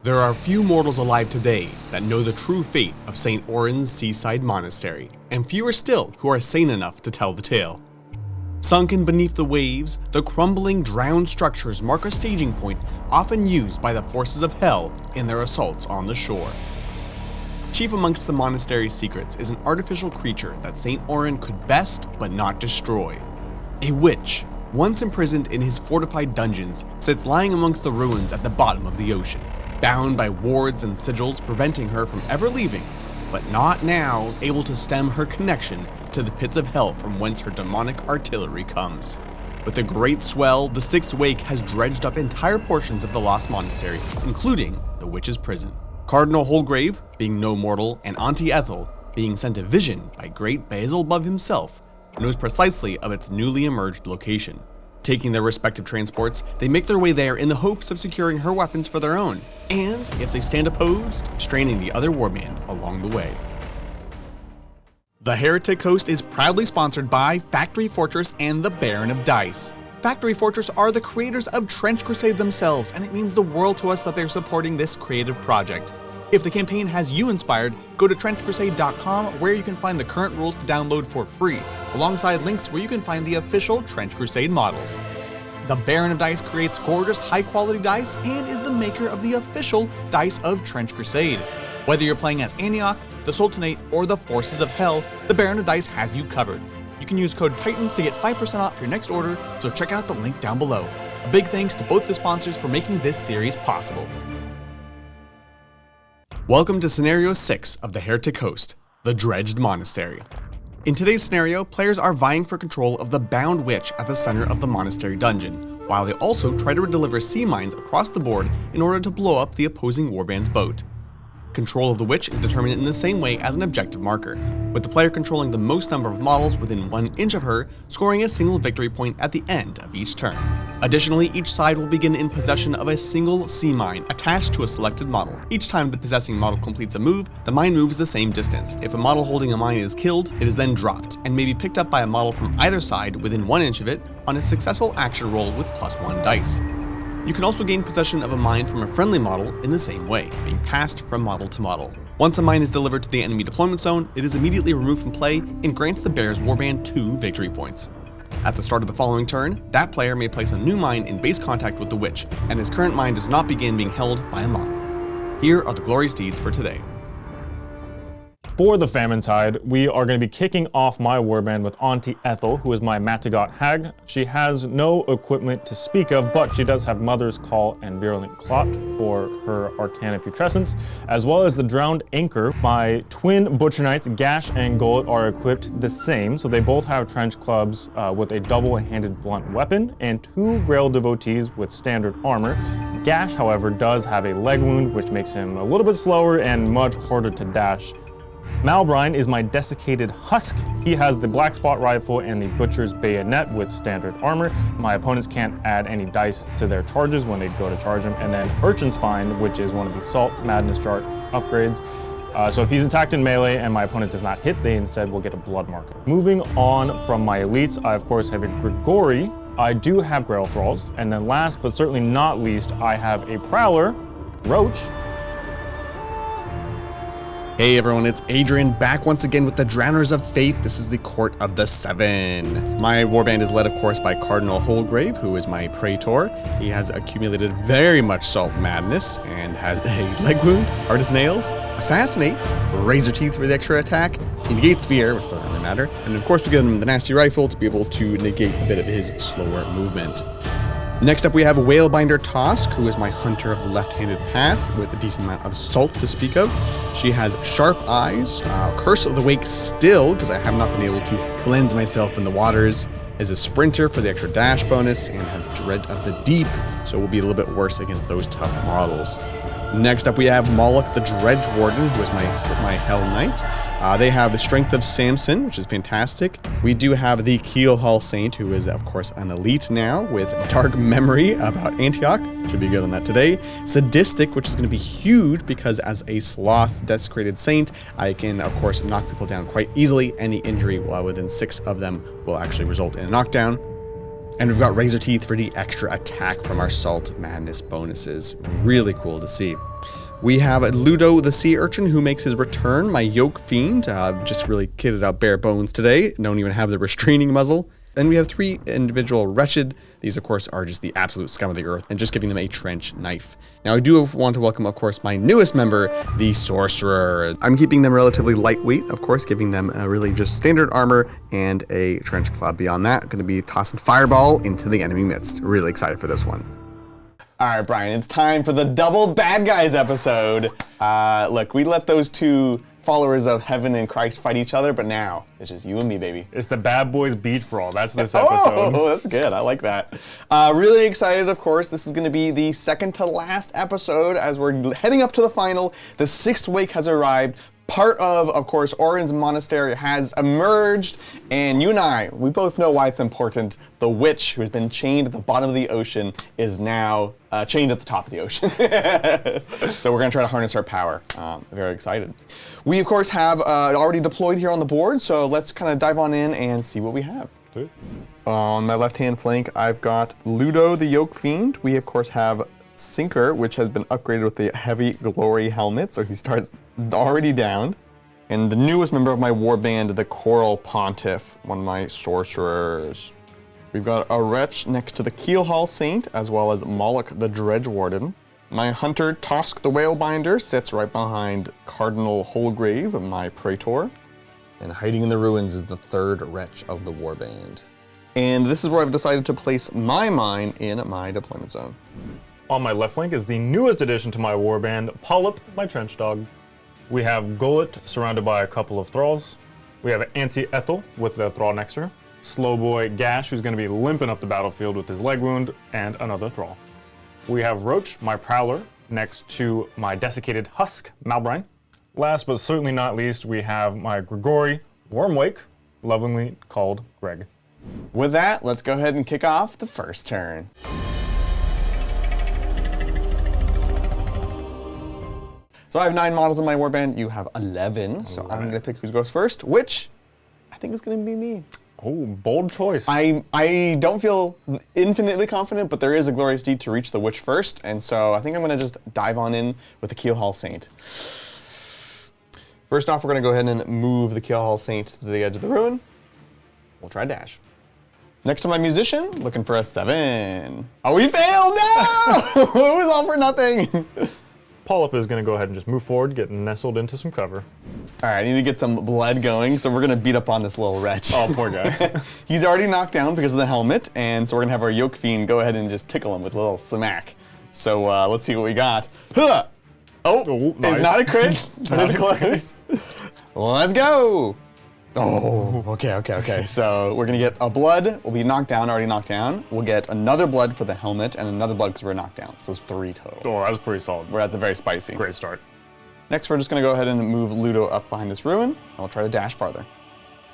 There are few mortals alive today that know the true fate of St. Oran's seaside monastery, and fewer still who are sane enough to tell the tale. Sunken beneath the waves, the crumbling, drowned structures mark a staging point often used by the forces of hell in their assaults on the shore. Chief amongst the monastery's secrets is an artificial creature that St. Oran could best but not destroy. A witch, once imprisoned in his fortified dungeons, sits lying amongst the ruins at the bottom of the ocean, bound by wards and sigils preventing her from ever leaving, but not now able to stem her connection to the pits of hell from whence her demonic artillery comes. With a great swell, the Sixth Wake has dredged up entire portions of the lost monastery, including the witch's prison. Cardinal Holgrave, being no mortal, and Auntie Ethel, being sent a vision by great Beelzebub himself, knows precisely of its newly emerged location. Taking their respective transports, they make their way there in the hopes of securing her weapons for their own, and, if they stand opposed, straining the other warband along the way. The Heretic Coast is proudly sponsored by Factory Fortress and the Baron of Dice. Factory Fortress are the creators of Trench Crusade themselves, and it means the world to us that they're supporting this creative project. If the campaign has you inspired, go to trenchcrusade.com where you can find the current rules to download for free, alongside links where you can find the official Trench Crusade models. The Baron of Dice creates gorgeous, high-quality dice and is the maker of the official Dice of Trench Crusade. Whether you're playing as Antioch, the Sultanate, or the Forces of Hell, the Baron of Dice has you covered. You can use code TITANS to get 5% off your next order, so check out the link down below. A big thanks to both the sponsors for making this series possible. Welcome to Scenario 6 of the Heretic Coast, the Dredged Monastery. In today's scenario, players are vying for control of the bound witch at the center of the monastery dungeon, while they also try to deliver sea mines across the board in order to blow up the opposing warband's boat. Control of the witch is determined in the same way as an objective marker, with the player controlling the most number of models within 1 inch of her, scoring a single victory point at the end of each turn. Additionally, each side will begin in possession of a single sea mine attached to a selected model. Each time the possessing model completes a move, the mine moves the same distance. If a model holding a mine is killed, it is then dropped, and may be picked up by a model from either side within 1 inch of it on a successful action roll with +1 dice. You can also gain possession of a mine from a friendly model in the same way, being passed from model to model. Once a mine is delivered to the enemy deployment zone, it is immediately removed from play and grants the bear's warband 2 victory points. At the start of the following turn, that player may place a new mine in base contact with the witch, and his current mine does not begin being held by a model. Here are the glorious deeds for today. For the Famine Tide, we are going to be kicking off my warband with Auntie Ethel, who is my Matagot hag. She has no equipment to speak of, but she does have Mother's Call and Virulent Clot for her Arcana Putrescence, as well as the Drowned Anchor. My twin Butcher Knights, Gash and Gullet, are equipped the same, so they both have trench clubs with a double-handed blunt weapon, and 2 Grail Devotees with standard armor. Gash, however, does have a leg wound, which makes him a little bit slower and much harder to dash. Malbrine is my Desiccated Husk. He has the Black Spot Rifle and the Butcher's Bayonet with standard armor. My opponents can't add any dice to their charges when they go to charge him. And then Urchin Spine, which is one of the Salt Madness chart upgrades. So if he's attacked in melee and my opponent does not hit, they instead will get a blood marker. Moving on from my elites, I of course have a Grigori. I do have Grail Thralls. And then last but certainly not least, I have a Prowler, Roach. Hey everyone, it's Adrian back once again with the Drowners of Fate. This is the Court of the Seven. My warband is led, of course, by Cardinal Holgrave, who is my Praetor. He has accumulated very much Salt Madness and has a leg wound, hard as nails, Assassinate, Razor Teeth for the extra attack, he negates Fear, which doesn't really matter, and of course we give him the Nasty Rifle to be able to negate a bit of his slower movement. Next up we have Whalebinder Tosk, who is my Hunter of the Left-Handed Path, with a decent amount of salt to speak of. She has Sharp Eyes, Curse of the Wake still, because I have not been able to cleanse myself in the waters, is a Sprinter for the extra dash bonus, and has Dread of the Deep, so will be a little bit worse against those tough models. Next up we have Moloch the Dredge Warden, who is my Hell Knight. They have the Strength of Samson, which is fantastic. We do have the Keelhaul Saint, who is, of course, an elite now, with Dark Memory about Antioch. Should be good on that today. Sadistic, which is going to be huge, because as a Sloth Desecrated Saint, I can, of course, knock people down quite easily. Any injury within 6 of them will actually result in a knockdown. And we've got Razor Teeth for the extra attack from our Salt Madness bonuses. Really cool to see. We have Ludo the Sea Urchin who makes his return, my Yoke Fiend. Just really kitted out bare bones today. Don't even have the restraining muzzle. Then we have 3 individual Wretched. These, of course, are just the absolute scum of the earth, and just giving them a trench knife. Now, I do want to welcome, of course, my newest member, the Sorcerer. I'm keeping them relatively lightweight, of course, giving them really just standard armor and a trench cloud beyond that. Going to be tossing Fireball into the enemy midst. Really excited for this one. All right, Brian, it's time for the double bad guys episode. Look, we let those 2 followers of heaven and Christ fight each other, but now it's just you and me, baby. It's the Bad Boys Beach Brawl. That's this episode. Oh, that's good. I like that. Really excited, of course. This is going to be the second to last episode as we're heading up to the final. The 6th wake has arrived. Part of course, Oran's Monastery has emerged, and you and I, we both know why it's important. The witch who has been chained at the bottom of the ocean is now chained at the top of the ocean. So we're gonna try to harness her power. Very excited. We, of course, have already deployed here on the board, so let's kind of dive on in and see what we have. Good. On my left-hand flank, I've got Ludo the Yoke Fiend. We, of course, have Sinker, which has been upgraded with the Heavy Glory helmet, so he starts already down. And the newest member of my warband, the Coral Pontiff, one of my sorcerers. We've got a Wretch next to the Keelhaul Saint, as well as Moloch the Dredge Warden. My hunter, Tosk the Whalebinder, sits right behind Cardinal Holgrave, my Praetor. And hiding in the ruins is the 3rd Wretch of the warband. And this is where I've decided to place my mine in my deployment zone. On my left flank is the newest addition to my warband, Polyp, my trench dog. We have Gullet surrounded by a couple of thralls. We have Auntie Ethel with the thrall next to her. Slowboy Gash, who's going to be limping up the battlefield with his leg wound, and another thrall. We have Roach, my prowler, next to my desiccated husk, Malbrine. Last but certainly not least, we have my Grigori Wormwake, lovingly called Greg. With that, let's go ahead and kick off the first turn. So I have 9 models in my warband. You have 11. So I'm going to pick who goes first, which I think is going to be me. Oh, bold choice. I don't feel infinitely confident, but there is a glorious deed to reach the witch first, and so I think I'm going to just dive on in with the Keelhaul Saint. First off, we're going to go ahead and move the Keelhaul Saint to the edge of the ruin. We'll try dash. Next to my musician, looking for a 7. Oh, we failed! No! It was all for nothing. Polyp is going to go ahead and just move forward, get nestled into some cover. All right, I need to get some blood going, so we're going to beat up on this little wretch. Oh, poor guy. He's already knocked down because of the helmet, and so we're going to have our Yoke Fiend go ahead and just tickle him with a little smack. So let's see what we got. Huh! Oh, nice. It's not a crit, but it's close. Let's go! Oh, okay. So we're gonna get a blood. We'll be knocked down, already knocked down. We'll get another blood for the helmet and another blood because we're knocked down. So it's 3 total. Oh, that was pretty solid. That's a very spicy. Great start. Next, we're just gonna go ahead and move Ludo up behind this ruin. And we'll try to dash farther.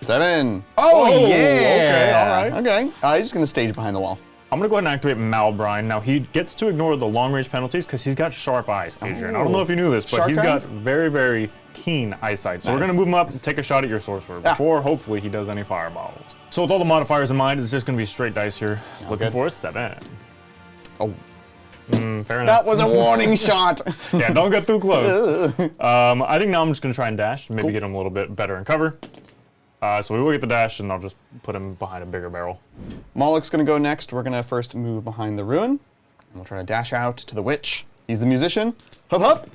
7. Oh, yeah! Okay, all right. Okay, he's just gonna stage behind the wall. I'm going to go ahead and activate Malbrine. Now, he gets to ignore the long-range penalties because he's got sharp eyes, Adrian. I don't know if you knew this, but Shark he's eyes? got very, very keen eyesight. So Nice. we're going to move him up and take a shot at your sorcerer before, hopefully, he does any fireballs. So with all the modifiers in mind, it's just going to be straight dice here. Looking good. for a 7. Oh, Fair enough. that was a warning shot. Yeah, don't get too close. I think now I'm just going to try and dash, maybe get him a little bit better in cover. So we will get the dash, and I'll just put him behind a bigger barrel. Moloch's gonna go next. We're gonna first move behind the ruin. And we'll try to dash out to the witch. He's the musician. Hup hup!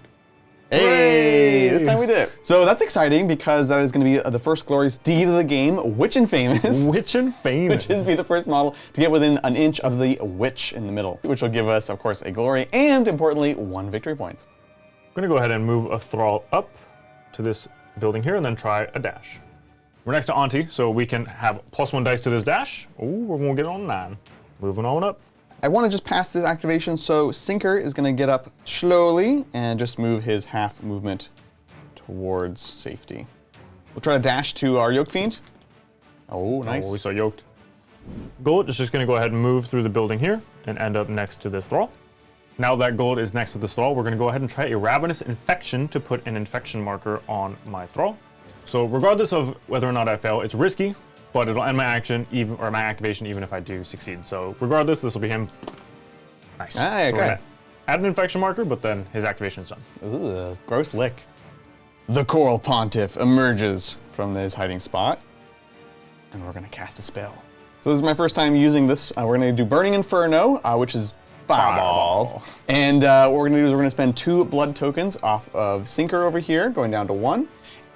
Hey! This time we did it. So that's exciting because that is gonna be the first glorious deed of the game, Witch and Famous. Witch and Famous. Which is be the first model to get within an inch of the witch in the middle, which will give us, of course, a glory and, importantly, 1 victory point. I'm going to go ahead and move a thrall up to this building here and then try a dash. We're next to Auntie, so we can have +1 dice to this dash. Ooh, we're going to get on 9. Moving on up. I want to just pass this activation, so Sinker is going to get up slowly and just move his half movement towards safety. We'll try to dash to our Yoke Fiend. Oh, nice. Oh, we saw yoked. Gullet is just going to go ahead and move through the building here and end up next to this thrall. Now that Gullet is next to this thrall, we're going to go ahead and try a Ravenous Infection to put an infection marker on my thrall. So regardless of whether or not I fail, it's risky. but it'll end my action or my activation even if I do succeed. So regardless, this will be him. Nice. Ah, So we're okay. gonna add an infection marker, but then his activation is done. Ooh, gross lick. The Coral Pontiff emerges from his hiding spot, and we're gonna cast a spell. So this is my first time using this. We're gonna do Burning Inferno, which is Fireball. And what we're gonna do is we're gonna spend 2 blood tokens off of Sinker over here, going down to 1.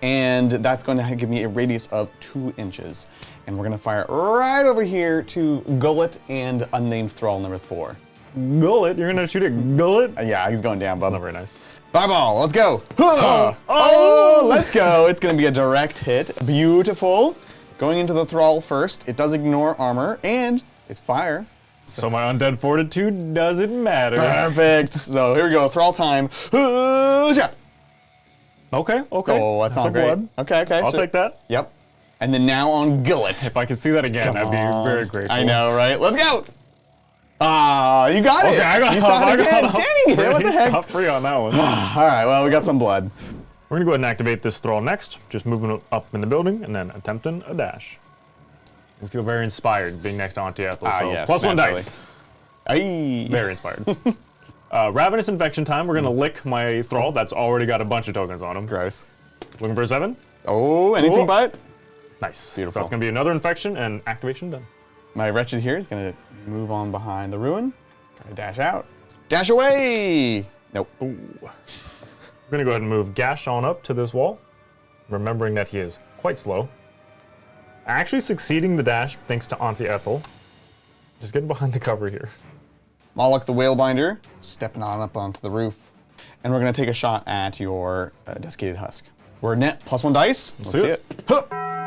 And that's going to give me a radius of 2 inches. And we're gonna fire right over here to Gullet and Unnamed Thrall number 4. Gullet? You're gonna shoot at Gullet? Yeah, he's going down, bub. Not very nice. Fireball, let's go. Oh, let's go. It's gonna be a direct hit. Beautiful. Going into the Thrall first. It does ignore armor, and it's fire. So my undead fortitude doesn't matter. Perfect. So here we go, Thrall time. Okay, okay. Oh, that's not great. Blood. Okay. I'll take that. Yep. And then now on Gullet. If I could see that again, I'd be very grateful. I know, right? Let's go. Ah, you got it. Okay, I got You saw it again. Dang it, what the heck? Got free on that one. All right, well, we got some blood. We're gonna go ahead and activate this Thrall next, just moving up in the building and then attempting a dash. We feel very inspired being next to Auntie Ethel, so yes, +1 naturally. dice. Aye. Very inspired. Ravenous Infection time, we're gonna lick my Thrall that's already got a bunch of tokens on him. Gross. Looking for a 7? Oh, anything Oh. but? Nice. Beautiful. So that's gonna be another infection and activation done. My Wretched here is gonna move on behind the ruin. Try to dash out. Dash away! Nope. Ooh. We're gonna go ahead and move Gash on up to this wall, remembering that he is quite slow. Actually succeeding the dash thanks to Auntie Ethel. Just getting behind the cover here. Moloch the Whalebinder, stepping on up onto the roof. And we're gonna take a shot at your desiccated husk. We're net +1 dice. Let's do see it. it. Huh.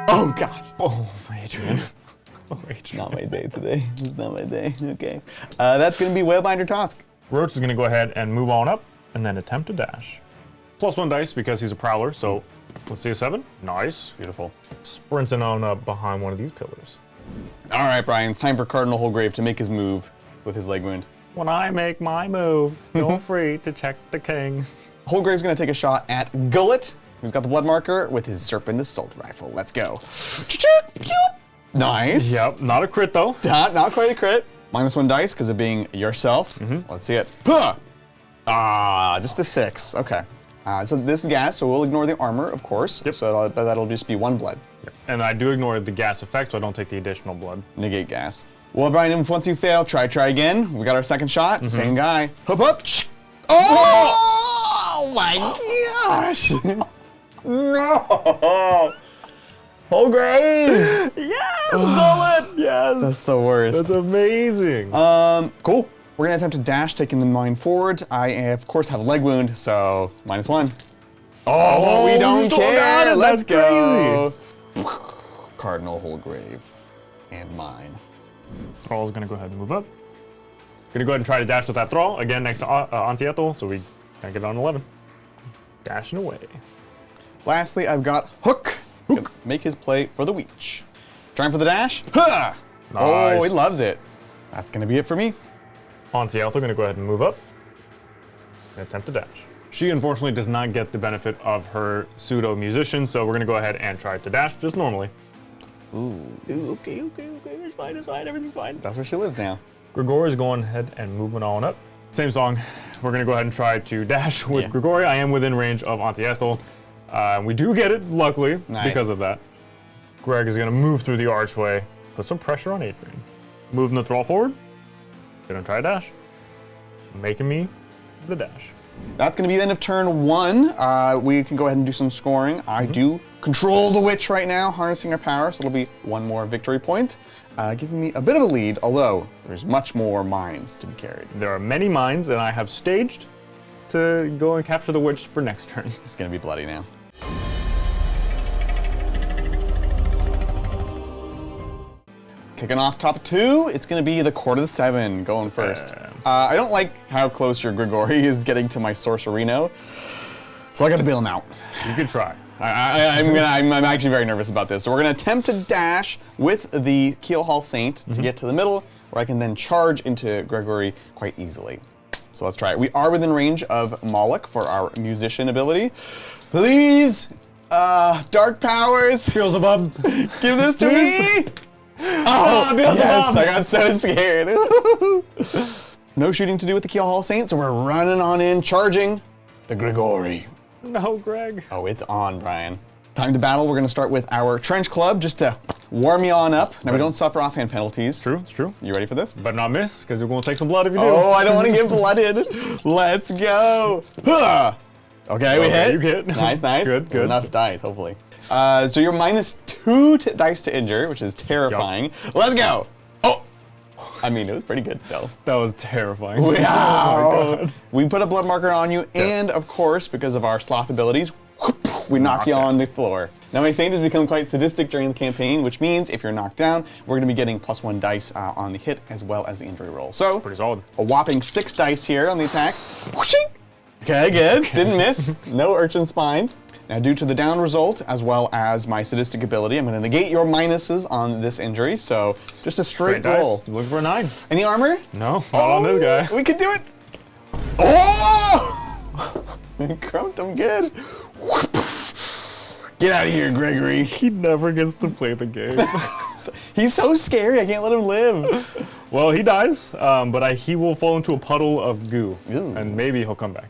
Oh, God. Oh, Adrian. Oh, Adrian. Not my day today. It's not my day. Okay. That's gonna be Whalebinder Tosk. Roach is gonna go ahead and move on up and then attempt to dash. +1 dice because he's a prowler, so let's see a 7. Nice. Beautiful. Sprinting on up behind one of these pillars. All right, Brian, it's time for Cardinal Holgrave to make his move with his leg wound. When I make my move, feel free to check the king. Holgrave's gonna take a shot at Gullet, who's got the blood marker with his Serpent Assault Rifle. Let's go. Nice. Yep, not a crit though. Not quite a crit. -1 dice because of being yourself. Let's see it. Huh! Ah, just a 6. Okay. So this is gas, so we'll ignore the armor, of course. Yep. So that'll just be 1 blood. And I do ignore the gas effect, so I don't take the additional blood. Negate gas. Well, Brian, once you fail, try again. We got our second shot. Same guy. Hup, hup. Oh my gosh! No! Holgrave! Yes, Gullet! Yes! That's the worst. That's amazing. Cool. We're gonna attempt to dash, taking the mine forward. I, of course, have a leg wound, so -1. Oh, we don't you still care. got it. Let's That's go. Cardinal Holgrave and mine. Thrall's gonna go ahead and move up. Gonna go ahead and try to dash with that Thrall, again next to Auntie Ethel, so we can get it on 11. Dashing away. Lastly, I've got Hook. Gonna make his play for the Weech. Trying for the dash. Huh! Oh, Nice. he loves it. That's gonna be it for me. Auntie Ethel gonna go ahead and move up and attempt to dash. She unfortunately does not get the benefit of her pseudo musician, so we're gonna go ahead and try to dash just normally. Ooh. Okay, it's fine, everything's fine. That's where she lives now. Grigori is going ahead and moving on up. Same song. We're gonna go ahead and try to dash with Yeah. Grigori. I am within range of Auntie Ethel. We do get it, luckily, Nice. because of that. Greg is gonna move through the archway, put some pressure on Adrian. Moving the Thrall forward. Gonna try a dash. Making me the dash. That's gonna be the end of turn 1. We can go ahead and do some scoring. I do control the Witch right now, harnessing her power, so it'll be 1 more victory point, giving me a bit of a lead, although there's much more mines to be carried. There are many mines, and I have staged to go and capture the Witch for next turn. It's gonna be bloody now. Kicking off top 2, it's gonna be the Court of the Seven going first. I don't like how close your Grigori is getting to my Sorcerino, so I gotta bail him out. You could try. I'm actually very nervous about this. So we're gonna attempt to dash with the Keelhall Saint to get to the middle, where I can then charge into Gregory quite easily. So let's try it. We are within range of Moloch for our musician ability. Please Dark powers. Beelzebub. Give this to me. Oh, yes, I got so scared. No shooting to do with the Keelhaul Saint, so we're running on in, charging the Grigori. No, Greg. Oh, it's on, Brian. Time to battle. We're going to start with our Trench Club just to warm you on up. Now, we don't suffer offhand penalties. True, it's true. You ready for this? But not miss, because you're going to take some blood if you do. Oh, I don't want to get blooded. Let's go. Huh. Okay, we hit. You hit. Nice, nice. Good. Enough dice, hopefully. So you're -2 dice to injure, which is terrifying. Yep. Let's go. Oh. I mean, it was pretty good still. That was terrifying. Wow. Oh my God. We put a blood marker on you, and of course, because of our sloth abilities, we knock you on the floor. Now, my Saint has become quite sadistic during the campaign, which means if you're knocked down, we're going to be getting +1 dice on the hit as well as the injury roll. So, pretty solid. A whopping 6 dice here on the attack. Whooshing. Okay, good. Didn't miss. No urchin spined. Now, due to the down result, as well as my sadistic ability, I'm going to negate your minuses on this injury. So, just a straight roll. Dice. Looking for a 9. Any armor? No, not on this guy. We could do it. Oh! Crumped him good. Get out of here, Gregory. He never gets to play the game. He's so scary, I can't let him live. Well, he dies, but he will fall into a puddle of goo, Ooh. and maybe he'll come back.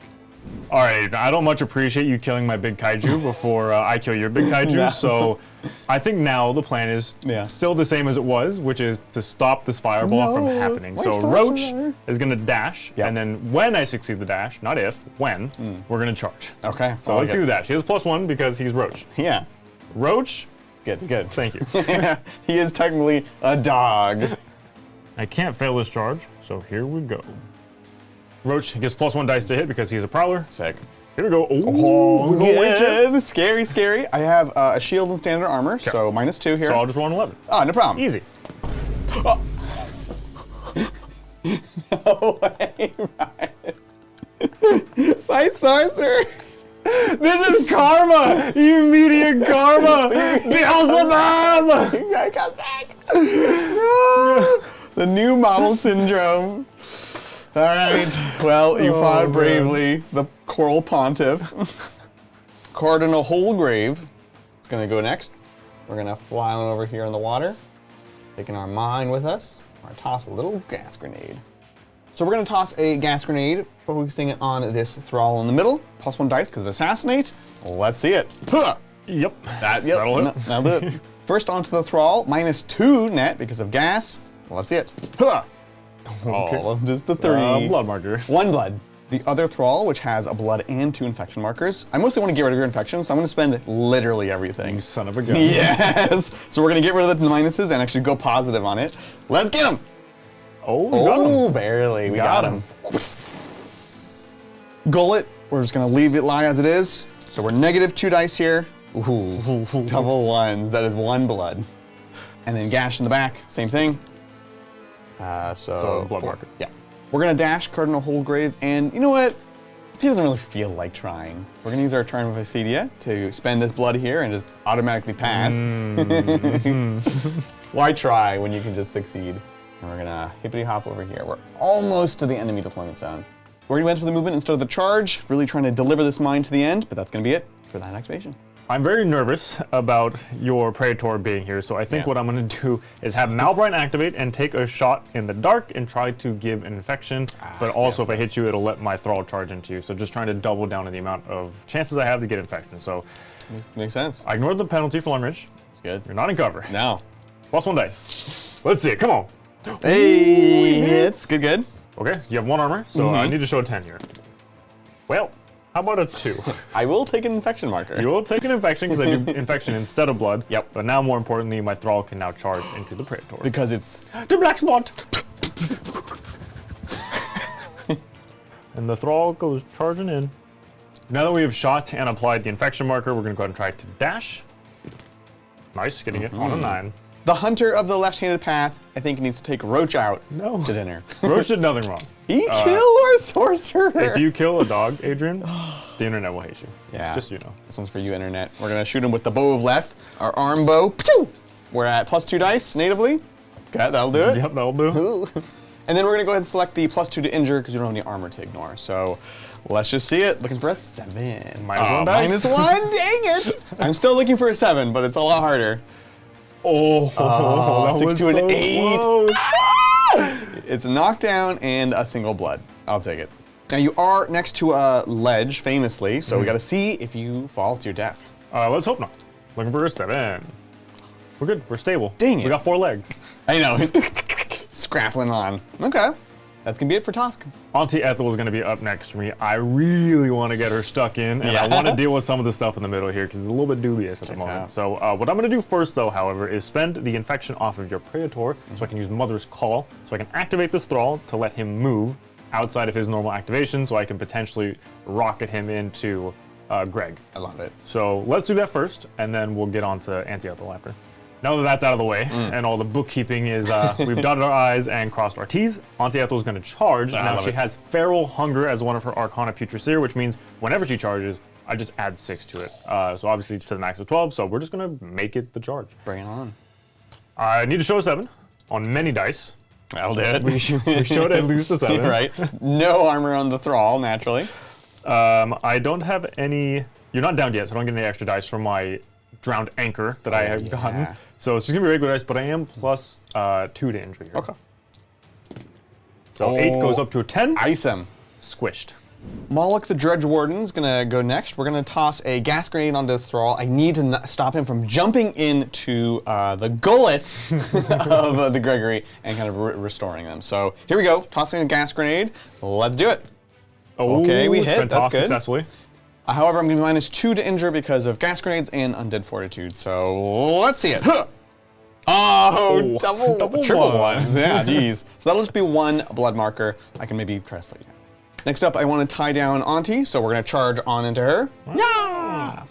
All right, I don't much appreciate you killing my big kaiju before I kill your big kaiju, No. so I think now the plan is still the same as it was, which is to stop this fireball from happening. Why So sorcerer? Roach is going to dash, and then when I succeed the dash, not if, when, we're going to charge. Okay. So let's do that. He has +1 because he's Roach. Yeah. Roach, Good, good. thank you. He is technically a dog. I can't fail this charge, so here we go. Roach gets +1 dice to hit because he's a prowler. Sick. Here we go. Oh, we're going way chip. good. Scary, scary. I have a shield and standard armor, so -2 here. So I'll just roll an 11. Oh, no problem. Easy. Oh. No way, Ryan. My sorcerer. This is karma! You immediate karma! Beelzebub! Guy comes back. No. The new model syndrome. All right. Well, you fought bravely. The Coral Pontiff. Cardinal Holgrave is going to go next. We're going to fly on over here in the water, taking our mine with us. We're going to toss a little gas grenade. So we're going to toss a gas grenade, focusing it on this thrall in the middle. +1 dice because of Assassinate. Let's see it. Huh. Yep. That'll hit. That'll do it. First onto the thrall, -2 net because of gas. Let's see it. Huh. Okay. Oh, just the 3. Blood marker. 1 blood. The other thrall, which has a blood and 2 infection markers. I mostly want to get rid of your infection, so I'm going to spend literally everything. You son of a gun. Yes. So we're going to get rid of the minuses and actually go positive on it. Let's get him. Oh, we got him. Barely. We got him. Gullet. We're just going to leave it lie as it is. So we're -2 dice here. Ooh, double 1s. That is 1 blood. And then gash in the back. Same thing. So blood 4. marker. Yeah. We're going to dash Cardinal Holgrave, and you know what? He doesn't really feel like trying. So we're going to use our Charm of Acedia to spend this blood here and just automatically pass. Why try when you can just succeed? And we're going to hippity hop over here. We're almost to the enemy deployment zone. We're going to enter the movement instead of the charge, really trying to deliver this mine to the end, but that's going to be it for that activation. I'm very nervous about your Praetor being here, so I think what I'm going to do is have Malbrine activate and take a shot in the dark and try to give an infection, but also if I hit you, it'll let my Thrall charge into you, so just trying to double down on the amount of chances I have to get infection. So Makes sense. I ignored the penalty for Limrage. It's good. You're not in cover. No. +1 dice. Let's see it, come on. Hey, hits. Good, good. Okay, you have 1 armor, so I need to show a 10 here. Well, how about a 2? I will take an infection marker. You will take an infection because I do infection instead of blood. Yep. But now, more importantly, my Thrall can now charge into the Praetor. Because it's... The black spot! And the Thrall goes charging in. Now that we have shot and applied the infection marker, we're going to go ahead and try to dash. Nice, getting it on a 9. The hunter of the left-handed path, I think, needs to take Roach out to dinner. Roach did nothing wrong. He killed our sorcerer! If you kill a dog, Adrian, the internet will hate you. Yeah. Just so you know. This one's for you, internet. We're going to shoot him with the bow of Leth, our arm bow. Pew! We're at +2 dice natively. Okay, that'll do it. Yep, that'll do. Ooh. And then we're gonna go ahead and select the +2 to injure because you don't have any armor to ignore. So let's just see it. Looking for a 7. -1 dice. -1, dang it! I'm still looking for a 7, but it's a lot harder. Oh, that 6 was to an so 8. close. It's a knockdown and a single blood. I'll take it. Now you are next to a ledge, famously, so we gotta see if you fall to your death. Let's hope not. Looking for a 7. We're good. We're stable. Dang it. We got 4 legs. I know, he's scrappling on. Okay, that's gonna be it for Tosk. Auntie Ethel is going to be up next for me. I really want to get her stuck in, and I want to deal with some of the stuff in the middle here because it's a little bit dubious at the moment. out. So what I'm going to do first, though, however, is spend the infection off of your Praetor so I can use Mother's Call, so I can activate this Thrall to let him move outside of his normal activation, so I can potentially rocket him into Greg. I love it. So let's do that first, and then we'll get on to Auntie Ethel after. Now that that's out of the way, and all the bookkeeping is, we've dotted our I's and crossed our T's, Auntie Ethel is going to charge. Now she has Feral Hunger as one of her Arcana Putrescere, which means whenever she charges, I just add 6 to it. So obviously to the max of 12, so we're just going to make it the charge. Bring it on. I need to show a 7 on many dice. That'll do it. We showed at least a 7. Right. No armor on the Thrall, naturally. I don't have any... You're not downed yet, so I don't get any extra dice from my Drowned Anchor that I have gotten. So it's just going to be regular dice, but I am plus 2 to injury here. Okay. So 8 goes up to a 10. Ice him. Squished. Moloch the Dredge Warden's gonna go next. We're gonna toss a gas grenade onto this Thrall. I need to stop him from jumping into the gullet of the Gregory and kind of restoring them. So here we go, tossing a gas grenade. Let's do it. Okay, we it's hit, been that's tossed good. Successfully. However, I'm gonna be -2 to injure because of gas grenades and undead fortitude. So let's see it. Huh. Oh, double triple ones. Yeah, geez. So that'll just be 1 blood marker. I can maybe try to slow you down. Next up, I want to tie down Auntie, so we're gonna charge on into her. Yeah!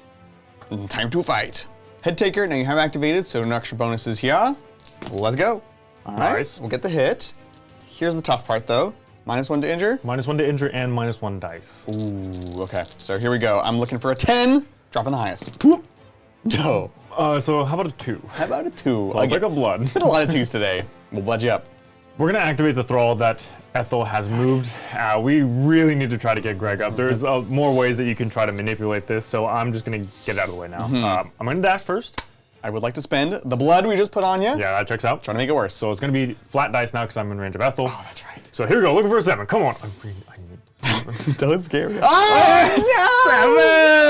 Time to fight. Head taker, now you have activated, so no extra bonuses here. Let's go. All right, Nice. we'll get the hit. Here's the tough part though. -1 to injure. -1 to injure and -1 dice. Ooh, okay. So here we go. I'm looking for a 10. Dropping the highest. No. So how about a 2? How about a 2? I'll take a blood. Hit a lot of 2s today. We'll blood you up. We're gonna activate the Thrall that Ethel has moved. We really need to try to get Greg up. There's more ways that you can try to manipulate this, so I'm just gonna get it out of the way now. I'm gonna dash first. I would like to spend the blood we just put on you. Yeah, that checks out. Trying to make it worse. So it's gonna be flat dice now because I'm in range of Ethel. Oh, that's right. So here we go, looking for a 7. Come on. Don't scare me. Oh, 7!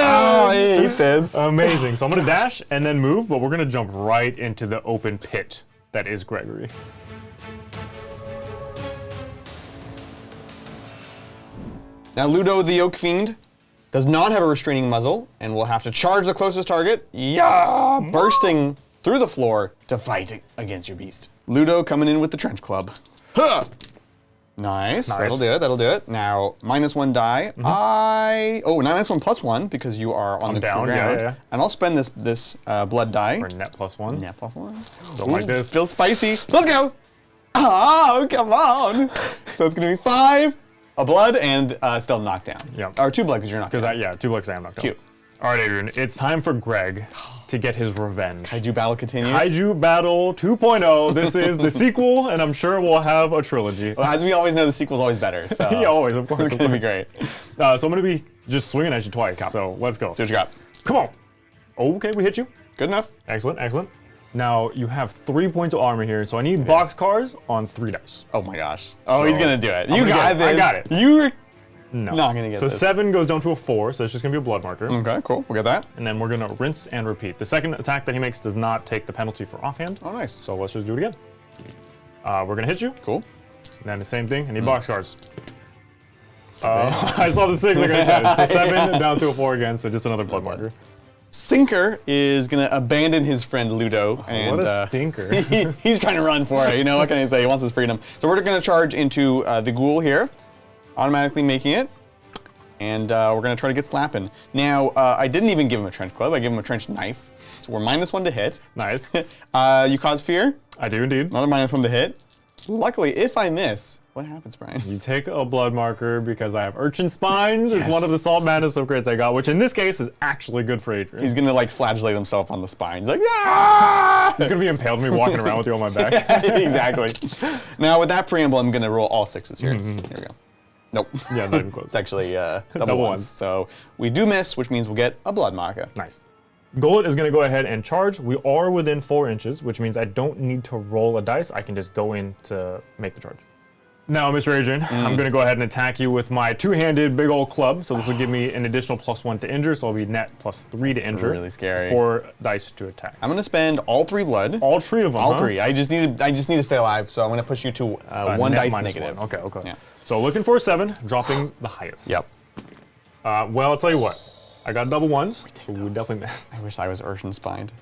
Oh, I hate this. Amazing. So I'm gonna dash and then move, but we're gonna jump right into the open pit that is Gregory. Now Ludo the Oak Fiend does not have a restraining muzzle and will have to charge the closest target, bursting through the floor to fight against your beast. Ludo coming in with the trench club. Huh. Nice. That'll do it, that'll do it. Now, -1 die. -1/+1 because you are on the down, ground. yeah. And I'll spend this blood die. For net +1. Yeah, +1. Don't like this. Feels spicy. Let's go. Oh, come on. So it's gonna be 5. A blood and still knocked down. Yeah. Or 2 blood because you're knocked down. Because 2 blocks I am knocked Cute. out. All right, Adrian, it's time for Greg to get his revenge. Kaiju battle continues. Kaiju Battle 2.0. This is the sequel, and I'm sure we'll have a trilogy. Well, as we always know, the sequel's always better. So Yeah, always, of course. it's gonna be great. So I'm gonna be just swinging at you twice. So let's go. See what you got. Come on. Okay, we hit you. Good enough. Excellent, excellent. Now you have 3 points of armor here, so I need boxcars on 3 dice. Oh my gosh. Oh, he's gonna do it. I'm You gonna got get it. this. I got it. You're No. not gonna get so this. 7 goes down to a 4, so it's just gonna be a blood marker. Okay, cool. We'll get that. And then we're gonna rinse and repeat. The second attack that he makes does not take the penalty for offhand. Oh, nice. So let's just do it again. We're gonna hit you. Cool. And then the same thing. I need boxcars. I saw the 6, like I said. So 7 down to a 4 again, so just another blood marker. Sinker is gonna abandon his friend Ludo. And, what a stinker. He's trying to run for it. You know, what can I say? He wants his freedom. So we're gonna charge into the ghoul here, automatically making it. And we're gonna try to get slapping. Now, I didn't even give him a trench club. I gave him a trench knife. So we're -1 to hit. Nice. You cause fear. I do indeed. Another -1 to hit. Luckily, if I miss, What happens, Brian? You take a blood marker because I have Urchin Spines. It's one of the Salt Madness upgrades I got, which in this case is actually good for Adrian. He's gonna like flagellate himself on the spines. Like, ah! He's gonna be impaled me walking around with you on my back. Exactly. Now with that preamble, I'm gonna roll all 6s here. Here we go. Nope. Yeah, not even close. It's actually double ones. So we do miss, which means we'll get a blood marker. Nice. Gullet is going to go ahead and charge. We are within 4 inches, which means I don't need to roll a dice. I can just go in to make the charge. Now, Mr. Adrian, I'm going to go ahead and attack you with my 2-handed big old club. So this will give me an additional +1 to injure, so I'll be net +3 to injure. Really scary. 4 dice to attack. I'm going to spend all 3 blood. All 3 of them, All 3. I just need to stay alive, so I'm going to push you to 1 dice negative. 1. Okay. Yeah. So looking for a 7, dropping the highest. Yep. Well, I'll tell you what. I got double 1s, so we definitely missed. I wish I was Urchin Spined.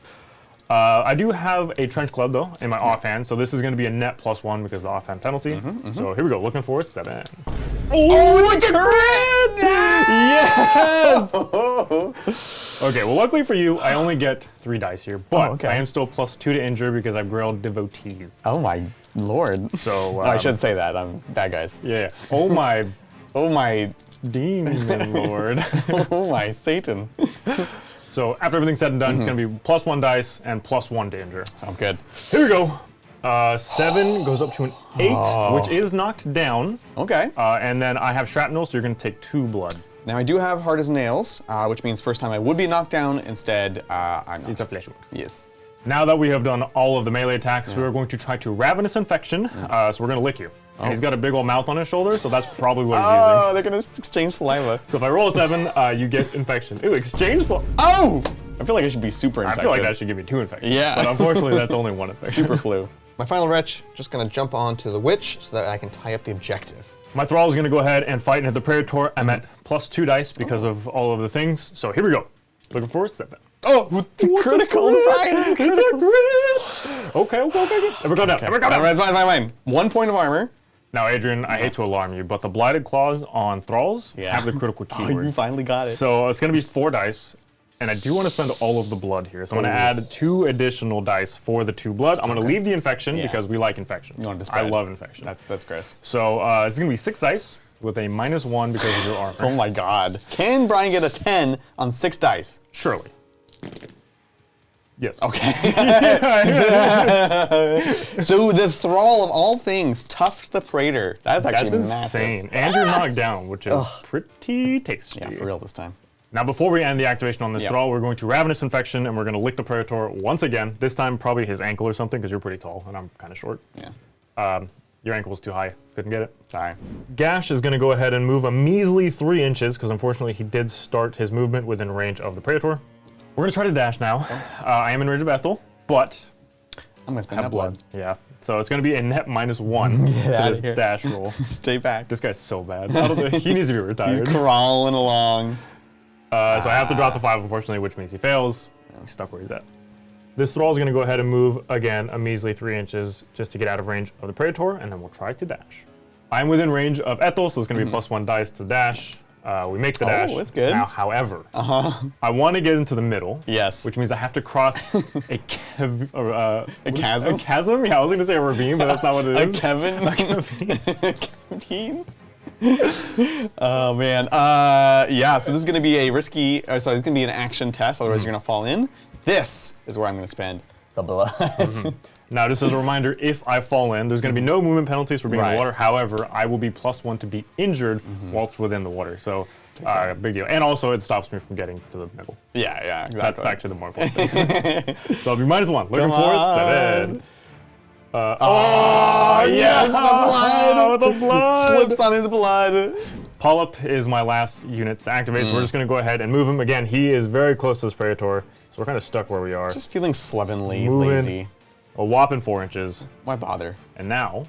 I do have a Trench Club, though, in my offhand, so this is going to be a net +1 because of the offhand penalty. So here we go, looking for a 7. Oh, it's a crit! Yes! Okay, well, luckily for you, I only get 3 dice here, but I am still +2 to injure because I've grilled devotees. Oh my lord. So I should say that. I'm bad guys. Yeah. Oh my. Oh my. Demon lord. Oh my Satan. So after everything's said and done, it's going to be +1 dice and +1 to injure. Sounds good. Here we go. 7 goes up to an 8, which is knocked down. Okay. And then I have shrapnel, so you're going to take 2 blood. Now I do have hard as nails, which means first time I would be knocked down. Instead, I'm not. It's a flesh wound. Yes. Now that we have done all of the melee attacks, we are going to try to Ravenous Infection. So we're going to lick you. And he's got a big old mouth on his shoulder, so that's probably what he's using. Oh, they're going to exchange saliva. So if I roll a 7, you get infection. Ew, exchange saliva. Oh! I feel like I should be super infected. I feel like that should give me 2 infections. Yeah. But unfortunately, that's only 1 infection. Super flu. My final wretch, just going to jump onto the witch so that I can tie up the objective. My thrall is going to go ahead and fight and hit the Praetor. I'm at +2 dice because of all of the things. So here we go. Looking for a 7. Oh, critical, Brian! Okay. Never go down. Fine. 1 point of armor. Now, Adrian, I hate to alarm you, but the Blighted Claws on Thralls have the critical keyword. You finally got it. So it's going to be 4 dice, and I do want to spend all of the blood here. So I'm going to add 2 additional dice for the 2 blood. I'm going to leave the infection because we like infection. You want to spread. I love infection. That's gross. So it's going to be 6 dice with a -1 because of your armor. Oh my god. Can Brian get a 10 on 6 dice? Surely. Yes. Okay. So the thrall of all things, Tuft the Praetor. That's actually massive. Insane. And you're knocked down, which is pretty tasty. Yeah, for real this time. Now, before we end the activation on this thrall, we're going to Ravenous Infection, and we're going to lick the Praetor once again. This time, probably his ankle or something, because you're pretty tall, and I'm kind of short. Yeah. Your ankle was too high. Couldn't get it. Sorry. Gash is going to go ahead and move a measly 3 inches, because unfortunately he did start his movement within range of the Praetor. We're going to try to dash now. I am in range of Ethel, but I'm going to spend that blood. Yeah. So it's going to be a net -1 to this dash roll. Stay back. This guy's so bad. He needs to be retired. He's crawling along. So I have to drop the 5, unfortunately, which means he fails. He's stuck where he's at. This thrall is going to go ahead and move, again, a measly 3 inches just to get out of range of the Praetor, and then we'll try to dash. I'm within range of Ethel, so it's going to be +1 dice to dash. We make the dash. Oh, that's good. Now, however, I want to get into the middle. Yes. Which means I have to cross a chasm? A chasm? Yeah, I was going to say a ravine, but that's not what it is. A Kevin? A Kevin? Oh, man. Yeah, so this is going to be a risky, it's going to be an action test, otherwise you're going to fall in. This is where I'm going to spend the blood. Now, just as a reminder, if I fall in, there's going to be no movement penalties for being in the water. However, I will be +1 to be injured whilst within the water. So, big deal. And also, it stops me from getting to the middle. Yeah, exactly. That's actually the more important thing. So I'll be -1. Looking for 7. Yes, the blood! The blood! Flips on his blood. Polyp is my last unit to activate, so we're just going to go ahead and move him. Again, he is very close to this Praetor, so we're kind of stuck where we are. Just feeling slovenly, lazy. A whopping 4 inches. Why bother? And now,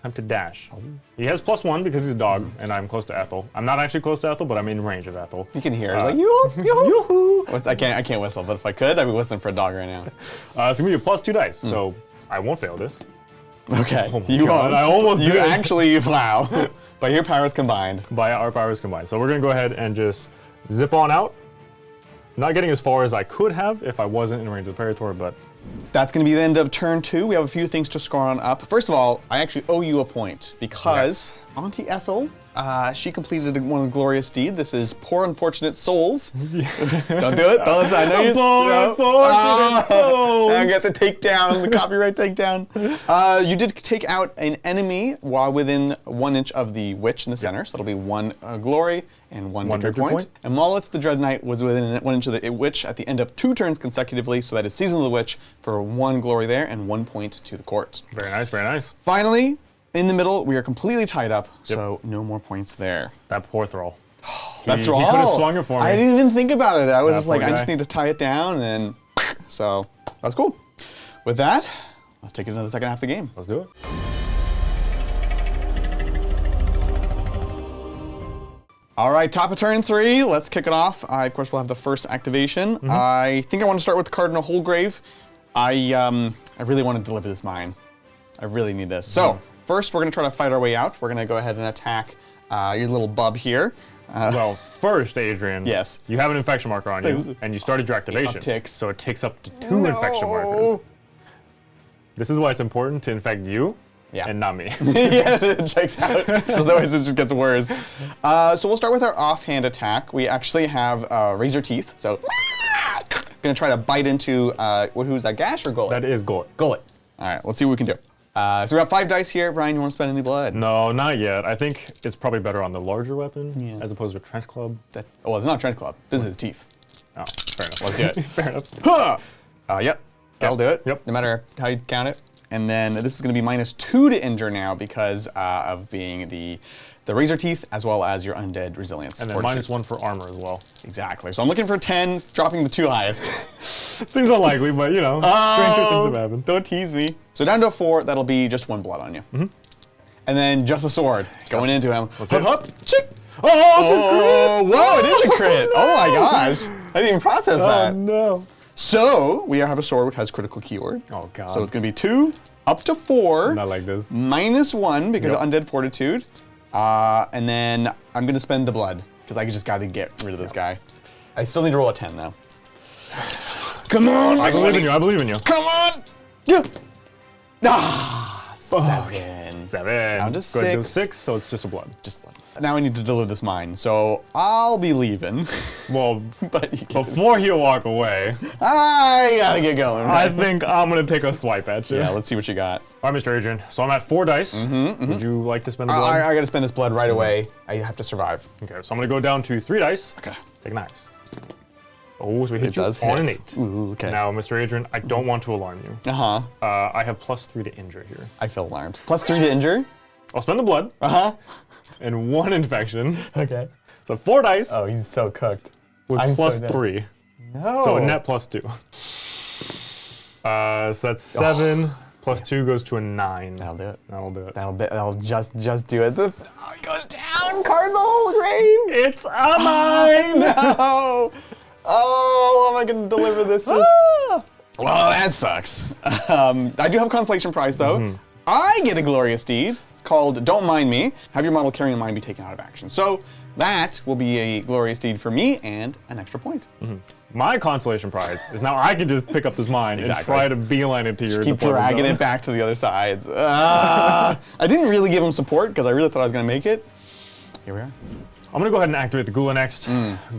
time to dash. He has +1 because he's a dog, and I'm close to Ethel. I'm not actually close to Ethel, but I'm in range of Ethel. You can hear it. Like, yoo-hoo. I can't whistle, but if I could, I'd be whistling for a dog right now. It's going to be a +2 dice, so I won't fail this. Okay. Oh you won't. I almost did. You actually plow. By your powers combined. By our powers combined. So we're going to go ahead and just zip on out. Not getting as far as I could have if I wasn't in range of the Praetor, but That's going to be the end of turn 2. We have a few things to score on up. First of all, I actually owe you a point because Auntie Ethel, she completed one of the glorious deed. This is Poor Unfortunate Souls. Don't do it. Don't, I know you. Poor Unfortunate Souls. I get the takedown, the copyright takedown. You did take out an enemy while within 1 inch of the witch in the center, so that'll be 1 glory and 1 victory point. And while it's the Dread Knight was within 1 inch of the witch at the end of 2 turns consecutively, so that is Season of the Witch for 1 glory there and 1 point to the court. Very nice, very nice. Finally, in the middle, we are completely tied up, so no more points there. That poor Thrall. That Thrall. He could have swung it for me. I didn't even think about it. I was just like, poor I just guy. need to tie it down, and so that's cool. With that, let's take it into the second half of the game. Let's do it. All right, top of turn 3. Let's kick it off. Of course, we'll have the first activation. I think I want to start with Cardinal Holgrave. I really want to deliver this mine. I really need this. So first, we're going to try to fight our way out. We're going to go ahead and attack your little bub here. Well, first, Adrian, Yes. you have an infection marker on you, and you started your activation. Upticks. So it takes up to 2 infection markers. This is why it's important to infect you and not me. Yeah, it checks out. So otherwise it just gets worse. So we'll start with our offhand attack. We actually have razor teeth. So gonna try to bite into who's that, Gash or Gullet? That is Gullet. Gullet. All right, let's see what we can do. So we got 5 dice here. Brian, you want to spend any blood? No, not yet. I think it's probably better on the larger weapon as opposed to a trench club. Oh, it's not a trench club. This is his teeth. Oh, fair enough. Let's do it. Fair enough. Yep, that'll do it. Yep. No matter how you count it. And then this is going to be -2 to injure now because of being the razor teeth as well as your undead resilience. And then -1 for armor as well. Exactly. So I'm looking for 10, dropping the 2 highest. Seems unlikely, but you know, stranger things have happened. Don't tease me. So down to a 4, that'll be just 1 blood on you. And then just a sword going into him. Hup, chick. Oh, whoa, it is a crit. Oh my gosh. I didn't even process that. Oh no. So we have a sword which has critical keyword. Oh god. So it's going to be 2 up to 4. Not like this. -1 because of undead fortitude. And then I'm going to spend the blood because I just got to get rid of this guy. I still need to roll a 10 though. Come on! I believe in you. I believe in you. Come on! Yeah. 7. 7. Down to Go ahead and do 6. 6, so it's just a blood. Just blood. Now I need to deliver this mine, so I'll be leaving. Well, But you can, before you walk away, I gotta get going. I Right? think I'm gonna take a swipe at you. Yeah, let's see what you got. All right, Mr. Adrian. So I'm at 4 dice. Would you like to spend the blood? I gotta spend this blood right away. I have to survive. Okay, so I'm gonna go down to 3 dice. Okay. Take an axe. Oh, so we hit It you does on hit. an 8. Ooh, okay. Now, Mr. Adrian, I don't want to alarm you. Uh-huh. I have +3 to injure here. I feel alarmed. +3 to injure? I'll spend the blood Uh-huh. and 1 infection. Okay. So 4 dice Oh, he's so cooked. with I'm so dead. +3. No. So a net +2. So that's 7. +2 goes to a 9. That'll do it. That'll do it. That'll just do it. Oh, he goes down, Cardinal Grave. It's a mine! No. Oh, how am I gonna deliver this? Ah! Well, that sucks. I do have a consolation prize though. I get a glorious deed. It's called Don't Mind Me. Have your model carrying a mine be taken out of action. So that will be a glorious deed for me and an extra point. My consolation prize is now I can just pick up this mine and try to beeline it to your Keep deployment dragging zone. it back to the other sides. I didn't really give him support because I really thought I was gonna make it. Here we are. I'm gonna go ahead and activate the Gula next.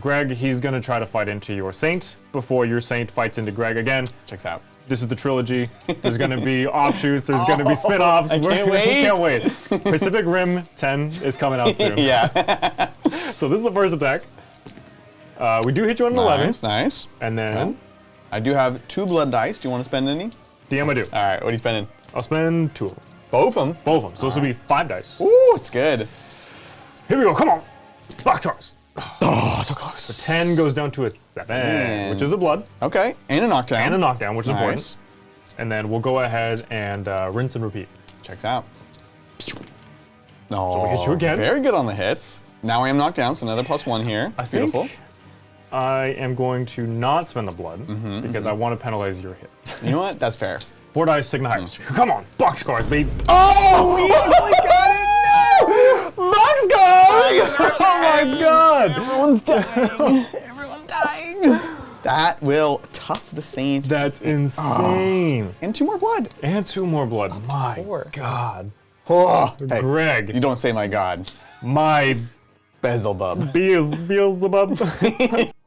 Greg, he's gonna try to fight into your Saint before your Saint fights into Greg again. Checks out. This is the trilogy. There's gonna be offshoots. There's gonna be spin-offs. I can't wait. Can't wait. Pacific Rim 10 is coming out soon. Yeah. So this is the first attack. We do hit you on an 11. Nice. And then I do have 2 blood dice. Do you want to spend any? DM I do. All right, what are you spending? I'll spend 2 of them. Both of them. Both of them. So this will be 5 dice. Ooh, it's good. Here we go. Come on. Black Tars. Oh, so close. 10 goes down to a 7, which is a blood. Okay, and a knockdown. And a knockdown, which is important. Nice. And then we'll go ahead and rinse and repeat. Checks out. No. we hit you again. Very good on the hits. Now I am knocked down, so another +1 here. I Beautiful. think I am going to not spend the blood because I want to penalize your hit. You know what? That's fair. 4 dice, Sigma Heist. Come on, box scars, baby. Oh, we easily got it! No! Box scars! Oh my god! Everyone's dying. Everyone's dying. That will tough the Saint. That's insane. And 2 more blood. And 2 more blood. My 4. God. Oh, hey, Greg. you don't say my God. My Beelzebub. Beelzebub.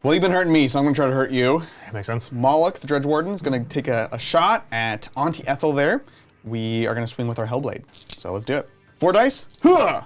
Well, you've been hurting me, so I'm going to try to hurt you. Makes sense. Moloch, the Dredge Warden, is going to take a shot at Auntie Ethel there. We are going to swing with our Hellblade. So let's do it. 4 dice. Huh!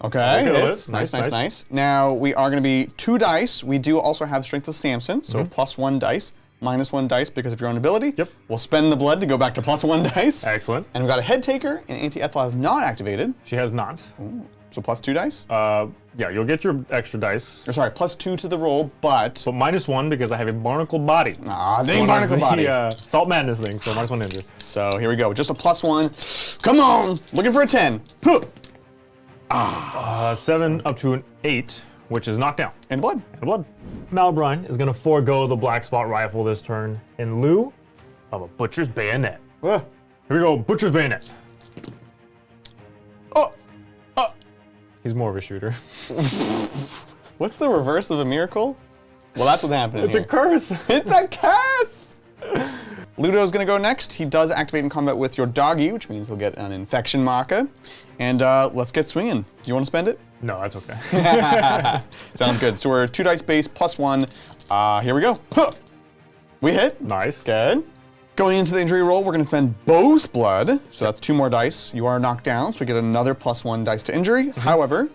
Okay, hits. Nice. Now we are going to be 2 dice. We do also have Strength of Samson, so +1 dice, -1 dice because of your own ability. Yep. We'll spend the blood to go back to +1 dice. Excellent. And we've got a Head Taker, and Auntie Ethel has not activated. She has not. Ooh, so +2 dice. Yeah, you'll get your extra dice. Or sorry, +2 to the roll, but -1 because I have a barnacle body. ah, dang barnacle body. Salt Madness thing, so -1 ninja. So here we go, just a +1. Come on, looking for a 10. Huh. 7 up to an 8, which is knocked down. And blood. And blood. Malbrine is going to forego the black spot rifle this turn in lieu of a butcher's bayonet. Uh, Here we go, butcher's bayonet. oh, He's more of a shooter. what's the reverse of a miracle? Well, that's what's happening It's here. a curse. It's a curse! Ludo's gonna go next. He does activate in combat with your doggy, which means he'll get an infection marker. And let's get swinging. You wanna spend it? No, that's okay. Sounds good. So we're 2 dice base, +1. Here we go. Huh. We hit. Nice. Good. Going into the injury roll, we're gonna spend both blood. So that's 2 more dice. You are knocked down, so we get another +1 dice to injury. However,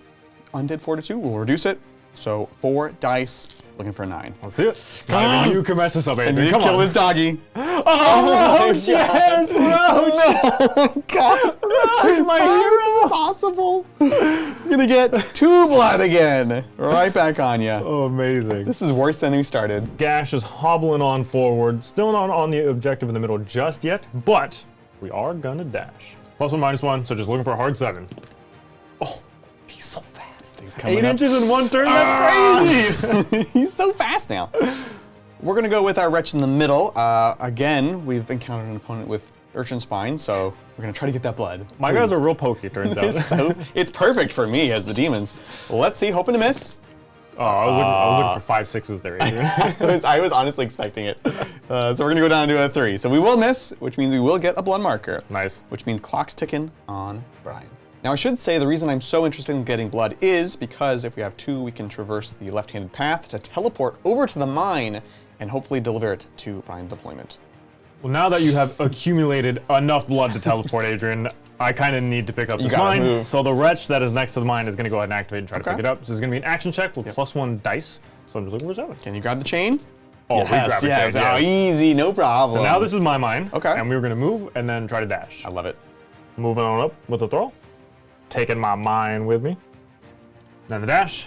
Undead Fortitude will reduce it. So 4 dice, looking for a 9. Let's see it. Not even you can mess this up, And Adrian. you Come kill on. his doggy. Oh, Roach! Yes, Roach! Oh God. Roach, my How is hero! this possible? You're gonna get 2 blood again. Right back on you. Oh, amazing. This is worse than we started. Gash is hobbling on forward, still not on the objective in the middle just yet, but we are gonna dash. +1, -1, so just looking for a hard 7. Oh, he's so fast. He's coming 8 up. inches in 1 turn, that's crazy! He's so fast now. We're gonna go with our wretch in the middle. Again, we've encountered an opponent with Urchin Spine, so we're gonna try to get that blood. My guys are real pokey, turns out. It's perfect for me as the demons. Well, let's see, hoping to miss. Oh, I was looking for 5 6s there, Adrian. I was honestly expecting it. So we're gonna go down to a 3. So we will miss, which means we will get a blood marker. Nice. Which means clock's ticking on Brian. Now I should say the reason I'm so interested in getting blood is because if we have 2, we can traverse the left-handed path to teleport over to the mine and hopefully deliver it to Brian's deployment. Well, now that you have accumulated enough blood to teleport, Adrian, I kind of need to pick up this gotta mine. move. So the wretch that is next to the mine is going to go ahead and activate and try to Okay. pick it up. So it's going to be an action check with +1 dice. So I'm just looking for 7. Can you grab the chain? Oh, we grab it, yes. yeah. Oh, easy, no problem. So now this is my mine. Okay. And we were going to move and then try to dash. I love it. Moving on up with the throw. Taking my mine with me. Then the dash.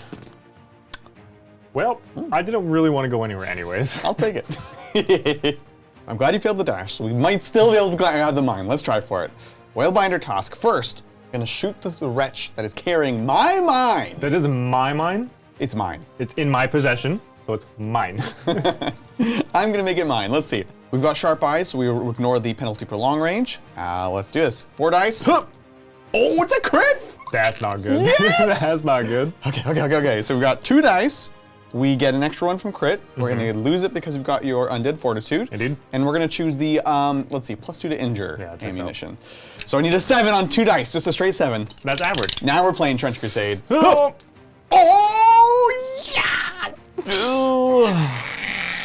Well, I didn't really want to go anywhere anyways. I'll take it. I'm glad you failed the dash, so we might still be able to grab the mine. Let's try for it. Whalebinder Tusk. First, gonna shoot the wretch that is carrying my mine. That is my mine. It's mine. It's in my possession, so it's mine. I'm gonna make it mine. Let's see. We've got sharp eyes, so we will ignore the penalty for long range. Let's do this. 4 dice. Huh. Oh, it's a crit! That's not good. Yes! That's not good. Okay. So we've got 2 dice. We get an extra 1 from crit. We're gonna lose it because we've got your Undead Fortitude. Indeed. And we're gonna choose the, let's see, +2 to injure Yeah, checks ammunition. So I need a 7 on 2 dice, just a straight 7. That's average. Now we're playing Trench Crusade. Oh! Oh, yeah!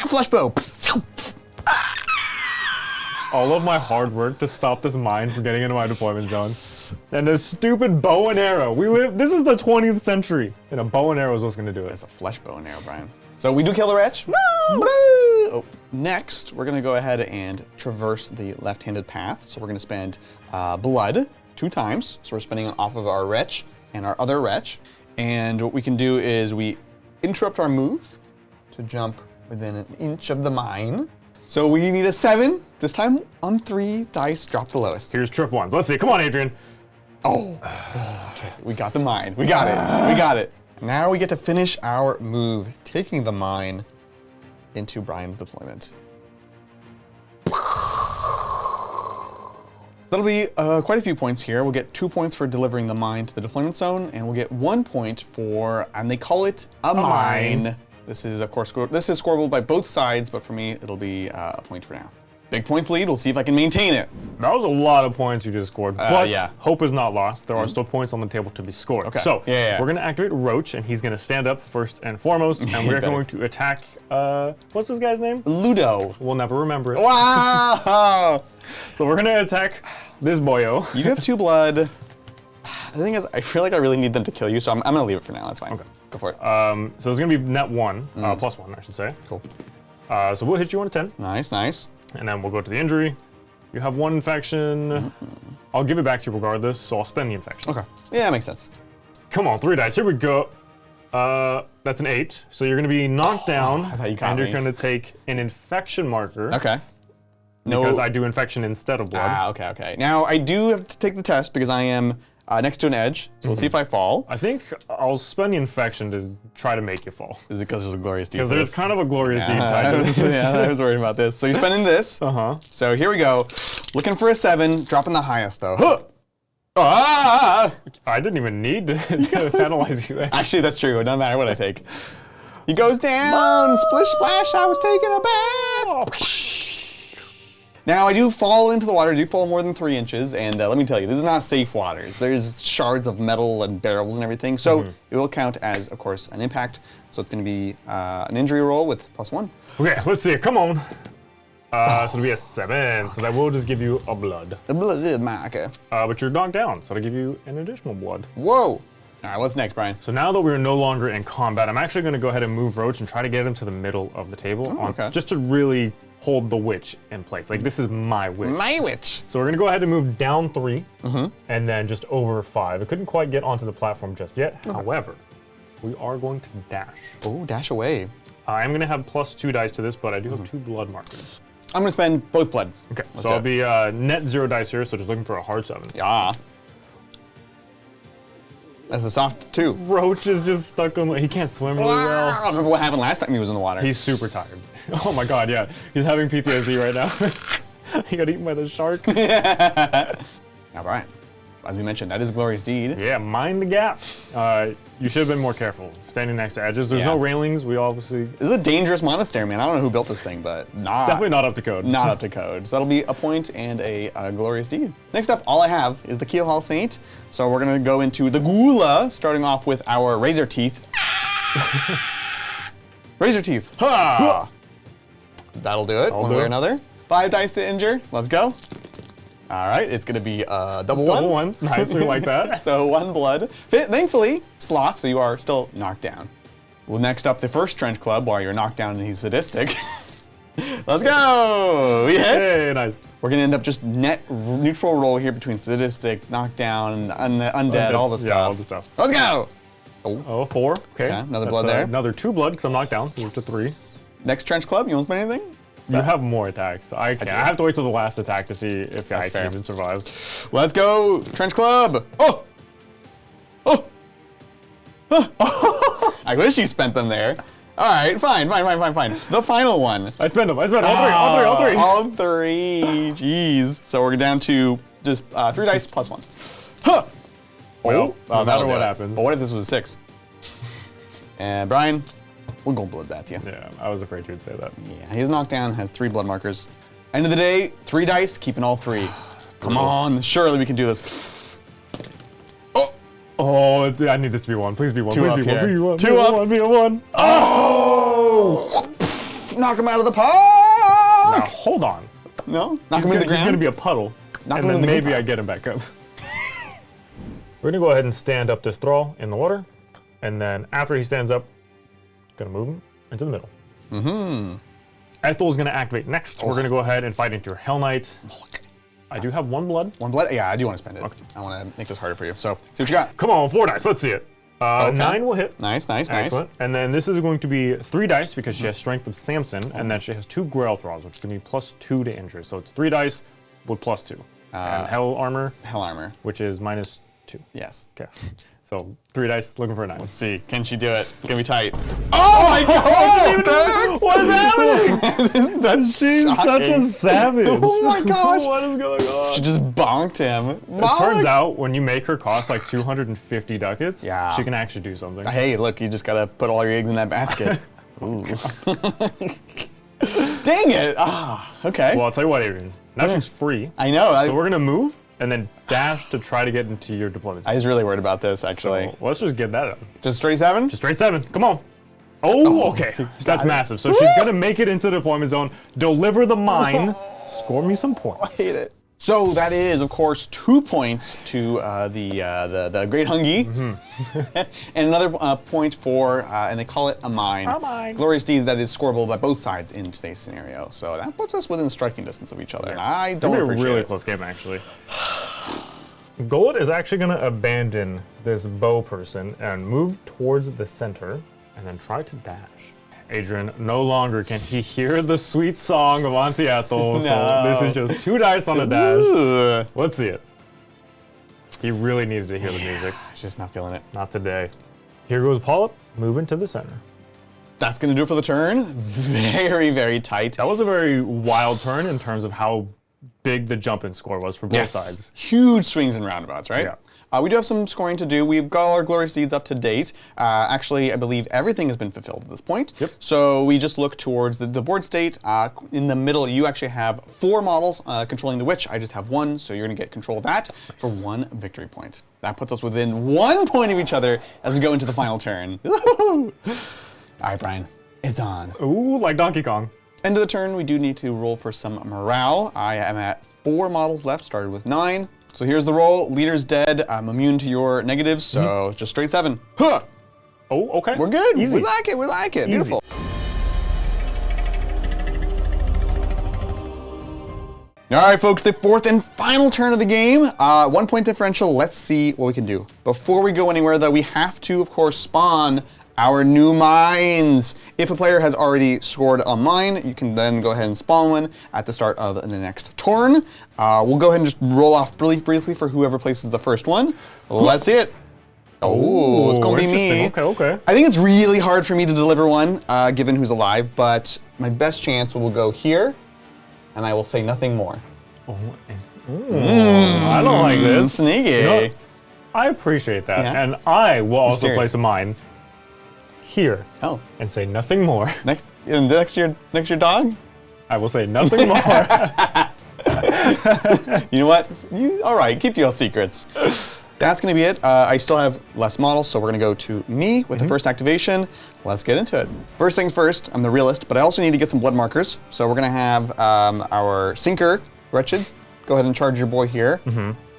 Flush bow. All of my hard work to stop this mine from getting into my deployment zone. And this stupid bow and arrow. This is the 20th century, and a bow and arrow is what's gonna do it. That's a flesh bow and arrow, Brian. So we do kill the wretch. No! Oh. Next, we're gonna go ahead and traverse the left-handed path. So we're gonna spend blood 2 times. So we're spending it off of our wretch and our other wretch. And what we can do is we interrupt our move to jump within an inch of the mine. So we need a 7. This time on 3 dice, drop the lowest. Here's trip 1. Let's see. Come on, Adrian. Oh, okay. We got the mine. We got it. We got it. Now we get to finish our move, taking the mine into Brian's deployment. So that'll be quite a few points here. We'll get 2 points for delivering the mine to the deployment zone, and we'll get 1 point for, and they call it a mine. This is, of course, this is scoreable by both sides, but for me, it'll be a point for now. Big points lead. We'll see if I can maintain it. That was a lot of points you just scored, but yeah. hope is not lost. There are still points on the table to be scored. Okay. So Yeah. we're going to activate Roach, and he's going to stand up first and foremost, and we're going to attack, what's this guy's name? Ludo. We'll never remember it. Wow! So we're going to attack this boyo. You have 2 blood. The thing is, I feel like I really need them to kill you, so I'm going to leave it for now. That's fine. Okay. Go for it. So it's going to be net 1, plus 1, I should say. Cool. So we'll hit you on a 10. Nice, nice. And then we'll go to the injury. You have 1 infection. I'll give it back to you regardless, so I'll spend the infection. Okay. Yeah, that makes sense. Come on, 3 dice. Here we go. That's an 8. So you're going to be knocked down, I thought you caught and you're me. going to take an infection marker. Okay. No. Because I do infection instead of blood. Ah, okay, okay. Now, I do have to take the test because I am next to an edge, so we'll see if I fall. I think I'll spend the infection to try to make you fall. Is it because there's a glorious deed? Because there's kind of a glorious deed I tied to was, this. yeah, I was worried about this. So you're spending this. Uh-huh. So here we go. Looking for a 7, dropping the highest though. Huh! Ah! I didn't even need to penalize you there. Actually, that's true. It doesn't matter what I take. He goes down. Splish splash. I was taking a bath. Now I do fall into the water. I do fall more than 3 inches, and let me tell you, this is not safe waters. There's shards of metal and barrels and everything, so it will count as, of course, an impact. So it's going to be an injury roll with +1. Okay, let's see. Come on. So it'll be a 7, so that will just give you a blood. The blood marker. But you're knocked down, so it'll give you an additional blood. Whoa! All right, what's next, Brian? So now that we're no longer in combat, I'm actually going to go ahead and move Roach and try to get him to the middle of the table, okay. just to really hold the witch in place. Like, this is my witch. My witch. So we're going to go ahead and move down 3, and then just over 5. It couldn't quite get onto the platform just yet. However, we are going to dash. Oh, dash away. I'm going to have +2 dice to this, but I do have 2 blood markers. I'm going to spend both blood. Okay, Let's so do I'll it. be net 0 dice here, so just looking for a hard 7. Yeah. That's a soft 2. Roach is just stuck on, he can't swim really I well. remember what happened last time he was in the water. He's super tired. Oh my god, yeah. He's having PTSD right now. He got eaten by the shark. All right. As we mentioned, that is Glorious Deed. Yeah, mind the gap. You should have been more careful. Standing next to edges. There's no railings. We obviously... This is a dangerous monastery, man. I don't know who built this thing, but It's definitely not up to code. not up to code. So that'll be a point and a Glorious Deed. Next up, all I have is the Keelhaul Saint. So we're going to go into the Gula, starting off with our Razor Teeth. Razor Teeth. Ha! That'll do it, one way or another. 5 dice to injure. Let's go. All right, it's going to be double ones. Double ones. Nice, we like that. So 1 blood. Thankfully, Sloth, so you are still knocked down. Well, next up, the first Trench Club, while you're knocked down and he's sadistic. Let's go! We hit. Hey, nice. We're going to end up just net neutral roll here between sadistic, knockdown, undead, all the stuff. Yeah, all the stuff. Let's go! Oh, 4. Okay. Another That's, blood there. Another 2 blood, because I'm knocked down, so it's a 3. Next Trench Club, you want to spend anything? You have more attacks. So I can't. I have to wait till the last attack to see if I fair. can even survive. Let's go! Trench Club! Oh! Oh! Oh! I wish you spent them there. All right, fine. The final one. I spent them. All 3. All 3. Jeez. So we're down to just 3 dice plus 1. Huh! Well, no matter that'll what do it. happens. But what if this was a 6? And Brian, we'll go blood that to you. Yeah, I was afraid you would say that. Yeah, he's knocked down, has 3 blood markers. End of the day, 3 dice, keeping all 3. Come on, surely we can do this. Oh, I need this to be 1. Please be 1. 2 Please up be 1. here. Be 1. 2 be up. 1. Be a 1. Oh! Knock him out of the park! Now, hold on. No? Knock him into the He's ground? going to be a puddle. Knock and him then in the maybe green I get him back up. We're going to go ahead and stand up this thrall in the water. And then after he stands up, going to move him into the middle. Mm-hmm. Ethel is going to activate next. We're going to go ahead and fight into your Hell Knight. I do have 1 blood. 1 blood? Yeah, I do want to spend it. Okay. I want to make this harder for you. So, see what you got. Come on, 4 dice. Let's see it. Okay. 9 will hit. Nice. Excellent. And then this is going to be 3 dice because she has Strength of Samson, and then she has 2 Grail Thralls, which is going to be +2 to injury. So it's 3 dice with +2. And Hell Armor, Hell armor. which is -2. Yes. Okay. So 3 dice, looking for a 9. Let's see. Can she do it? It's going to be tight. Oh my god! What is happening? That's She's such a shocking. savage. Oh my gosh. What is going on? She just bonked him. It turns out when you make her cost like 250 ducats, Yeah. she can actually do something. Hey, look, you just got to put all your eggs in that basket. Ooh. Dang it! Ah, okay. Well, I'll tell you what, Adrian. Now she's free. I know. So we're gonna move and then dash to try to get into your deployment. I was really worried about this, actually. So let's just get that up. Just straight 7? Just straight 7. Come on. Oh, okay. That's massive. So she's gonna make it into the deployment zone, deliver the mine, score me some points. I hate it. So that is, of course, 2 points to the Great Hungy, and another point for, and they call it a mine. A mine. Glorious deed that is scoreable by both sides in today's scenario. So that puts us within striking distance of each other. And I don't It's appreciate a really it. close game, actually. Gold is actually gonna abandon this bow person and move towards the center, and then try to dash. Adrian, no longer can he hear the sweet song of Auntie Ethel, so this is just 2 dice on a dash. Ugh. Let's see it. He really needed to hear the music. It's just not feeling it. Not today. Here goes Polyp, moving to the center. That's gonna do it for the turn. Very, very tight. That was a very wild turn in terms of how big the jump in score was for both sides. Huge swings and roundabouts, right? Yeah. We do have some scoring to do. We've got all our glorious deeds up to date. Actually, I believe everything has been fulfilled at this point. Yep. So we just look towards the board state. In the middle, you actually have 4 models controlling the witch. I just have 1, so you're going to get control of that for 1 victory point. That puts us within 1 point of each other as we go into the final turn. All right, Brian, it's on. Ooh, like Donkey Kong. End of the turn, we do need to roll for some morale. I am at 4 models left, started with 9. So here's the roll. Leader's dead. I'm immune to your negatives, so just straight 7. Huh! Oh, okay. We're good. Easy. We like it. We like it. Easy. Beautiful. All right, folks, the 4th and final turn of the game. 1 point differential. Let's see what we can do. Before we go anywhere, though, we have to, of course, spawn our new mines. If a player has already scored a mine, you can then go ahead and spawn one at the start of the next turn. We'll go ahead and just roll off really briefly for whoever places the first one. Let's see it. Oh, it's gonna be me. Okay. I think it's really hard for me to deliver one, given who's alive, but my best chance will go here, and I will say nothing more. Oh, I don't like this. Sneaky. You know what? I appreciate that, Yeah. and I will also Mysterious. place a mine here Oh, and say nothing more. next your dog? I will say nothing more. You know what? All right, keep your secrets. That's gonna be it. I still have less models, so we're gonna go to me with the first activation. Let's get into it. First things first, I'm the realist, but I also need to get some blood markers. So we're gonna have our sinker, Wretched. Go ahead and charge your boy here.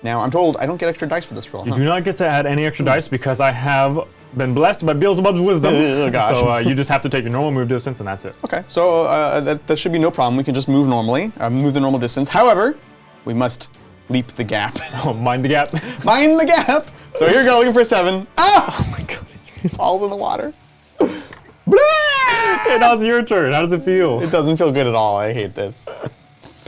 Now, I'm told I don't get extra dice for this roll. You do not get to add any extra dice because I have been blessed by Beelzebub's wisdom. Oh, gosh. So you just have to take your normal move distance and that's it. Okay, so that should be no problem. We can just move normally, move the normal distance. However, we must leap the gap. Oh, mind the gap. Mind the gap! So here we go, looking for 7. Ah! Oh my god. Falls in the water. Blah! And now it's your turn. How does it feel? It doesn't feel good at all. I hate this.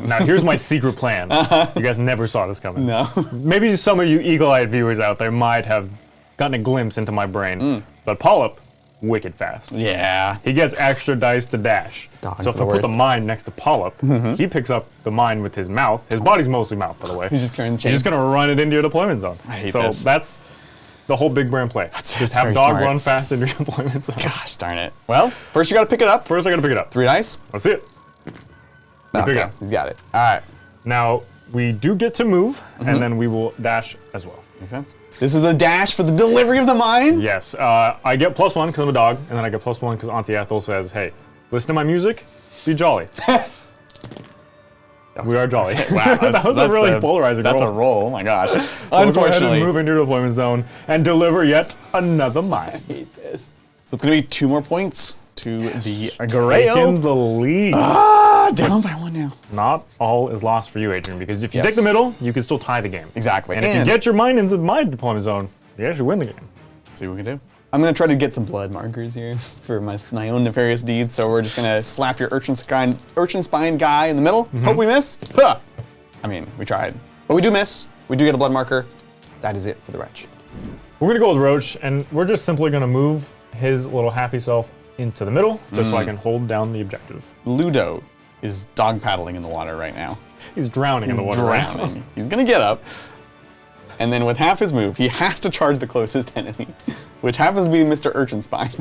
Now here's my secret plan. You guys never saw this coming. No. Maybe some of you eagle-eyed viewers out there might have gotten a glimpse into my brain. But Polyp, wicked fast. Yeah. He gets extra dice to dash. Dog So if for I the put the worst. mine next to Polyp, he picks up the mine with his mouth. His body's mostly mouth, by the way. He's just trying to He's change. just gonna run it into your deployment zone. I hate so this. that's the whole big brain play. That's just have very dog smart. run fast into your deployment zone. Gosh darn it. Well, first you gotta pick it up. First I gotta pick it up. 3 dice. Let's see it. Okay, pick it up. he's got it. All right. Now, we do get to move, and then we will dash as well. Makes sense. This is a dash for the delivery of the mine. Yes, I get +1 because I'm a dog, and then I get +1 because Auntie Ethel says, hey, listen to my music, be jolly. We are jolly. Wow, that was a really polarizing That's roll. a roll. Oh my gosh. We'll go ahead Unfortunately. and move into your deployment zone and deliver yet another mine. I hate this. So it's gonna be 2 more points to the Taking Grail. the lead. Down by 1 now. Not all is lost for you, Adrian, because if you Yes. take the middle, you can still tie the game. Exactly. And if you get your mine into my deployment zone, you actually win the game. Let's see what we can do. I'm gonna try to get some blood markers here for my own nefarious deeds. So we're just gonna slap your urchin spine guy in the middle. Hope we miss. Huh! I mean, we tried, but we do miss. We do get a blood marker. That is it for the wretch. We're gonna go with Roach, and we're just simply gonna move his little happy self into the middle, just so I can hold down the objective. Ludo is dog paddling in the water right now. He's drowning in the water right now. Drowning. He's gonna get up, and then with half his move, he has to charge the closest enemy, which happens to be Mr. Urchin Spine.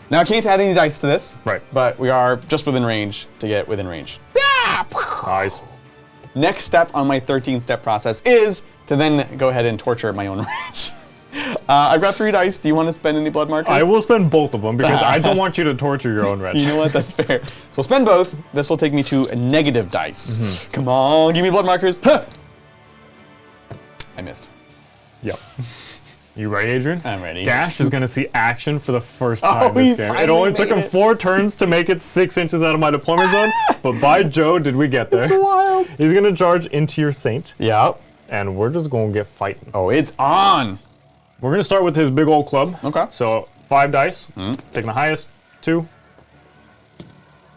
Now I can't add any dice to this. Right. But we are just within range to get within range. Yeah! Nice. Next step on my 13-step process is to then go ahead and torture my own range. I've got 3 dice. Do you want to spend any blood markers? I will spend both of them because I don't want you to torture your own wretch. You know what? That's fair. So we'll spend both. This will take me to a negative dice. Come on, give me blood markers. Huh! I missed. Yep. You ready, Adrian? I'm ready. Gash is going to see action for the first time he's this game. It finally only took him made it. 4 turns to make it 6 inches out of my deployment zone, but by Joe, did we get there. It's wild. He's going to charge into your Saint, Yeah. and we're just going to get fighting. Oh, it's on. We're going to start with his big old club. Okay. So 5 dice, taking the highest, 2.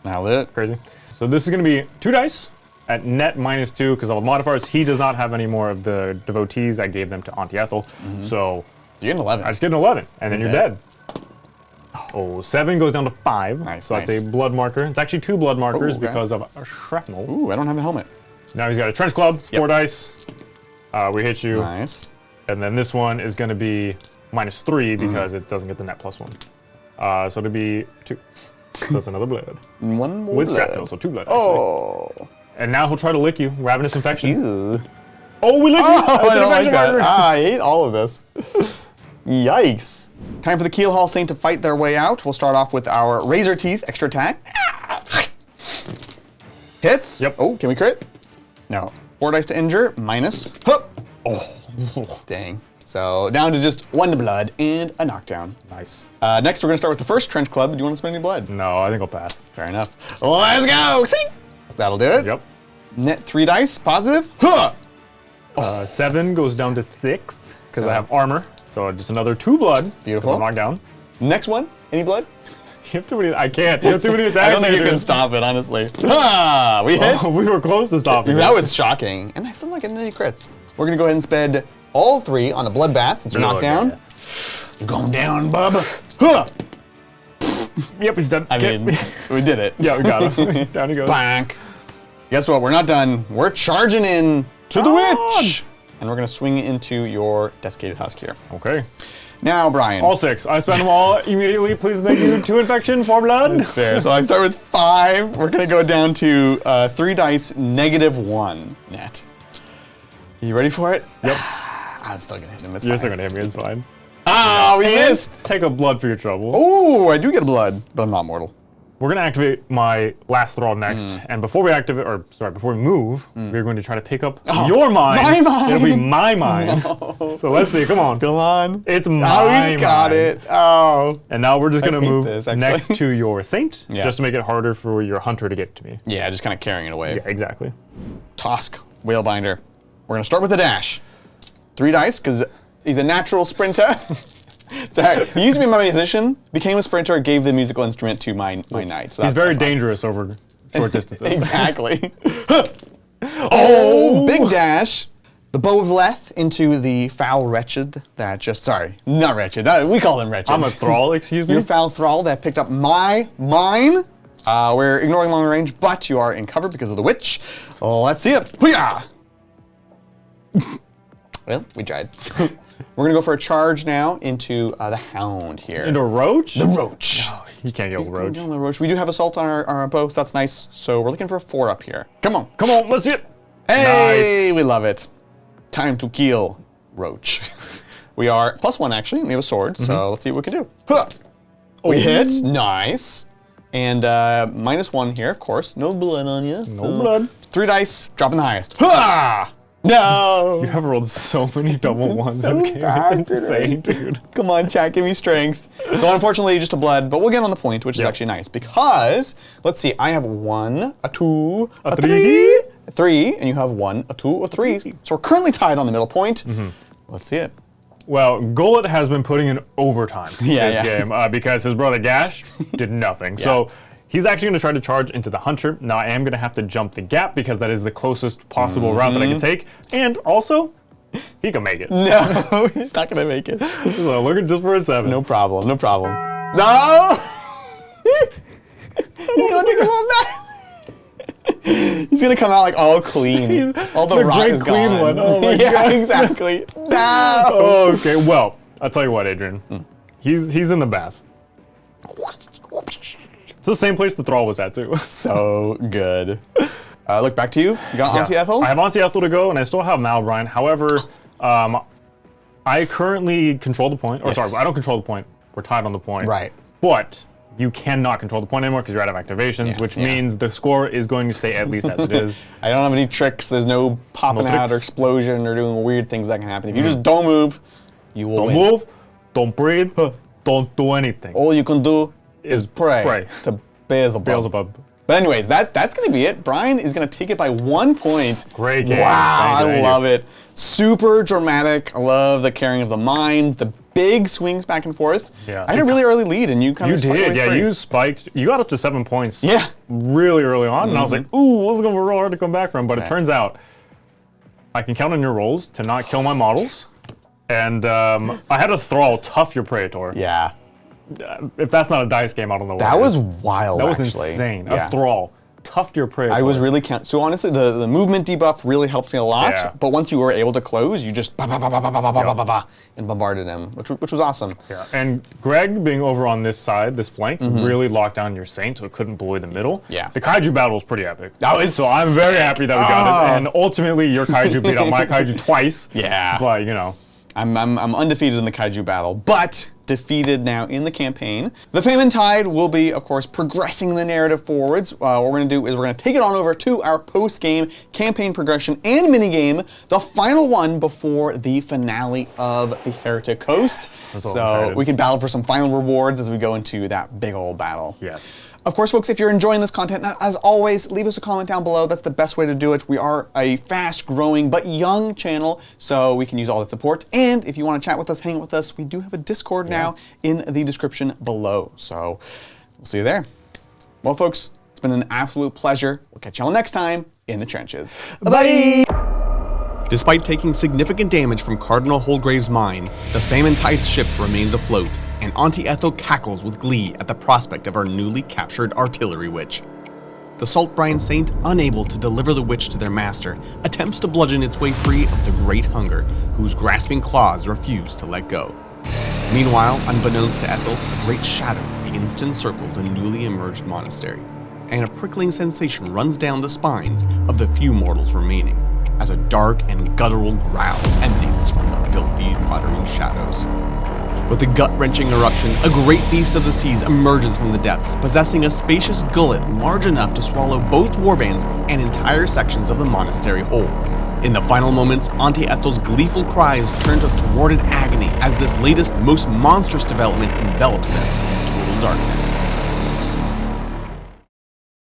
Now lit. Crazy. So this is going to be 2 dice at net -2 because of the modifiers. He does not have any more of the devotees. I gave them to Auntie Ethel. So You're an 11. I just get an 11, and then you're dead. dead. Oh, 7 goes down to 5. Nice, So that's nice. a blood marker. It's actually 2 blood markers okay. because of a shrapnel. Ooh, I don't have a helmet. Now he's got a trench club, 4 Yep. dice. We hit you. Nice. And then this one is going to be -3 because it doesn't get the net +1. So it'll be 2. So that's another blood. One more With blood. shrapnel, so 2 blood. Actually. Oh. And now he'll try to lick you. Ravenous infection. Ew. Oh, we licked you! Oh, I don't like that. marker. I hate all of this. Yikes. Time for the Keelhaul Saint to fight their way out. We'll start off with our Razor Teeth extra attack. Hits. Yep. Oh, can we crit? No. 4 dice to injure, minus. Hup. Oh, dang. So down to just 1 blood and a knockdown. Nice. Next, we're going to start with the first Trench Club. Do you want to spend any blood? No, I think I'll pass. Fair enough. Let's go. See? That'll do it. Yep. Net 3 dice, positive. Huh. 7 goes down to 6 because So- I have armor. So just another 2 blood. 'cause Beautiful. I'm knocked down. Next one. Any blood? You have too many. I can't. You have too many attacks. I don't think you Adrian. can stop it, honestly. Ah, we hit. Oh, we were close to stopping. That it. was shocking. And I still not getting any crits. We're going to go ahead and spend all 3 on a bloodbath since you're knocked down. You're going down, bub. Huh. Yep, he's done. I mean, we did it. Yeah, we got him. Down he goes. Blank. Guess what? We're not done. We're charging in to the witch. And we're going to swing into your desiccated husk here. Okay. Now, Brian. All 6. I spend them all immediately. Please thank you. 2 infection, 4 blood. That's fair. So I start with 5. We're going to go down to 3 dice, -1 net. You ready for it? Yep. I'm still going to hit him. It's You're fine. still gonna hit me. It's fine. Ah, we missed. Take a blood for your trouble. Oh, I do get blood, but I'm not mortal. We're gonna activate my last thrall next, and before we activate, or sorry, before we move, we're going to try to pick up your mind. my mind. It'll be my mind. So let's see. Come on. Come on. It's my Oh, he's got mind. it. Oh. And now we're just gonna hate move this, actually. next to your saint, Yeah. just to make it harder for your hunter to get to me. Yeah, just kind of carrying it away. Yeah, exactly. Tosk, Whalebinder. We're going to start with a dash. 3 dice, because he's a natural sprinter. Sorry, he used to be my musician, became a sprinter, gave the musical instrument to my knight. So He's very that's fine. dangerous over short distances. Exactly. Oh, big dash. The Bow of Leth into the foul wretched that just, sorry, not wretched. We call them wretched. I'm a thrall, excuse me. Your foul thrall that picked up mine. We're ignoring long range, but you are in cover because of the witch. Let's see it. Hoo-yah! Well, we tried. We're gonna go for a charge now into the hound here. Into a roach? the roach. You can't kill the roach. The roach. We do have assault on our bow, so that's nice. So we're looking for a 4 up here. Come on. Come on, let's see it. Hey, we love it. Time to kill roach. We are +1 actually. We have a sword, so let's see what we can do. Huh. We hit. Nice. And -1 here, of course. No blood on you. No blood. 3 dice, dropping the highest. Ha! No. You have rolled so many double ones so this game. bad It's insane, dude. Come on, chat, give me strength. So unfortunately, just a blood, but we'll get on the point, which is Yep. actually nice because, let's see, I have 1, a 2, a 3. 3, and you have 1, a 2, a 3. So we're currently tied on the middle point. Let's see it. Well, Gullet has been putting in overtime Yeah, this yeah. game because his brother Gash did nothing. So he's actually going to try to charge into the hunter. Now I am going to have to jump the gap because that is the closest possible route that I can take. And also, he can make it. No, he's not gonna make it. So looking just for a 7. No problem, no problem. No! He's gonna take a little back. He's gonna come out like all clean. All the rot great is clean gone. one. Oh my yeah, God. exactly. No! Okay, well, I'll tell you what, Adrian. He's in the bath. It's the same place the Thrall was at, too. So good. Look, back to you. You got Auntie Ethel? I have Auntie Ethel to go, and I still have Malbrine. However, I currently control the point. Or sorry, I don't control the point. We're tied on the point. Right. But you cannot control the point anymore because you're out of activations, which means the score is going to stay at least as it is. I don't have any tricks. There's no popping out or explosion or doing weird things that can happen. If you just don't move, you will win. Don't move, don't breathe, don't do anything. All you can do is pray to Beelzebub. But anyways, that's going to be it. Brian is going to take it by 1 point. Great game. Wow, Thank I you. love it. Super dramatic. I love the carrying of the mines, the big swings back and forth. Yeah. I had a really early lead, and you kind of You did, yeah. You spiked. You got up to 7 points. Yeah. Really early on, and I was like, "Ooh, this is gonna be real hard to come back from." But it turns out, I can count on your rolls to not kill my models, and I had a Thrall tough your Praetor. Yeah. If that's not a dice game, I don't know what That it was is. wild, That was actually. insane. Yeah. A Thrall tough your Praetor. I was really so honestly, the movement debuff really helped me a lot. Yeah. But once you were able to close, you just and bombarded him, which was awesome. Yeah. And Greg being over on this side, this flank, really locked down your Saint, so it couldn't bully the middle. Yeah. The Kaiju battle was pretty epic. That was so I'm very happy that we got it. And ultimately, your Kaiju beat out my Kaiju twice. Yeah. But you know. I'm undefeated in the Kaiju battle, but defeated now in the campaign. The Famine Tide will be, of course, progressing the narrative forwards. What we're going to do is we're going to take it on over to our post-game campaign progression and minigame, the final one before the finale of the Heretic Coast. So we can battle for some final rewards as we go into that big old battle. Yes. Of course, folks, if you're enjoying this content, as always, leave us a comment down below. That's the best way to do it. We are a fast-growing but young channel, so we can use all that support. And if you want to chat with us, hang out with us, we do have a Discord now in the description below. So we'll see you there. Well, folks, it's been an absolute pleasure. We'll catch y'all next time in the trenches. Bye! Despite taking significant damage from Cardinal Holgrave's mine, the Famine Tide's ship remains afloat, and Auntie Ethel cackles with glee at the prospect of our newly captured artillery witch. The Saltbrine Saint, unable to deliver the witch to their master, attempts to bludgeon its way free of the Great Hunger, whose grasping claws refuse to let go. Meanwhile, unbeknownst to Ethel, a great shadow begins to encircle the newly emerged monastery, and a prickling sensation runs down the spines of the few mortals remaining, as a dark and guttural growl emanates from the filthy, muttering shadows. With a gut-wrenching eruption, a great beast of the seas emerges from the depths, possessing a spacious gullet large enough to swallow both warbands and entire sections of the monastery whole. In the final moments, Auntie Ethel's gleeful cries turn to thwarted agony as this latest, most monstrous development envelops them in total darkness.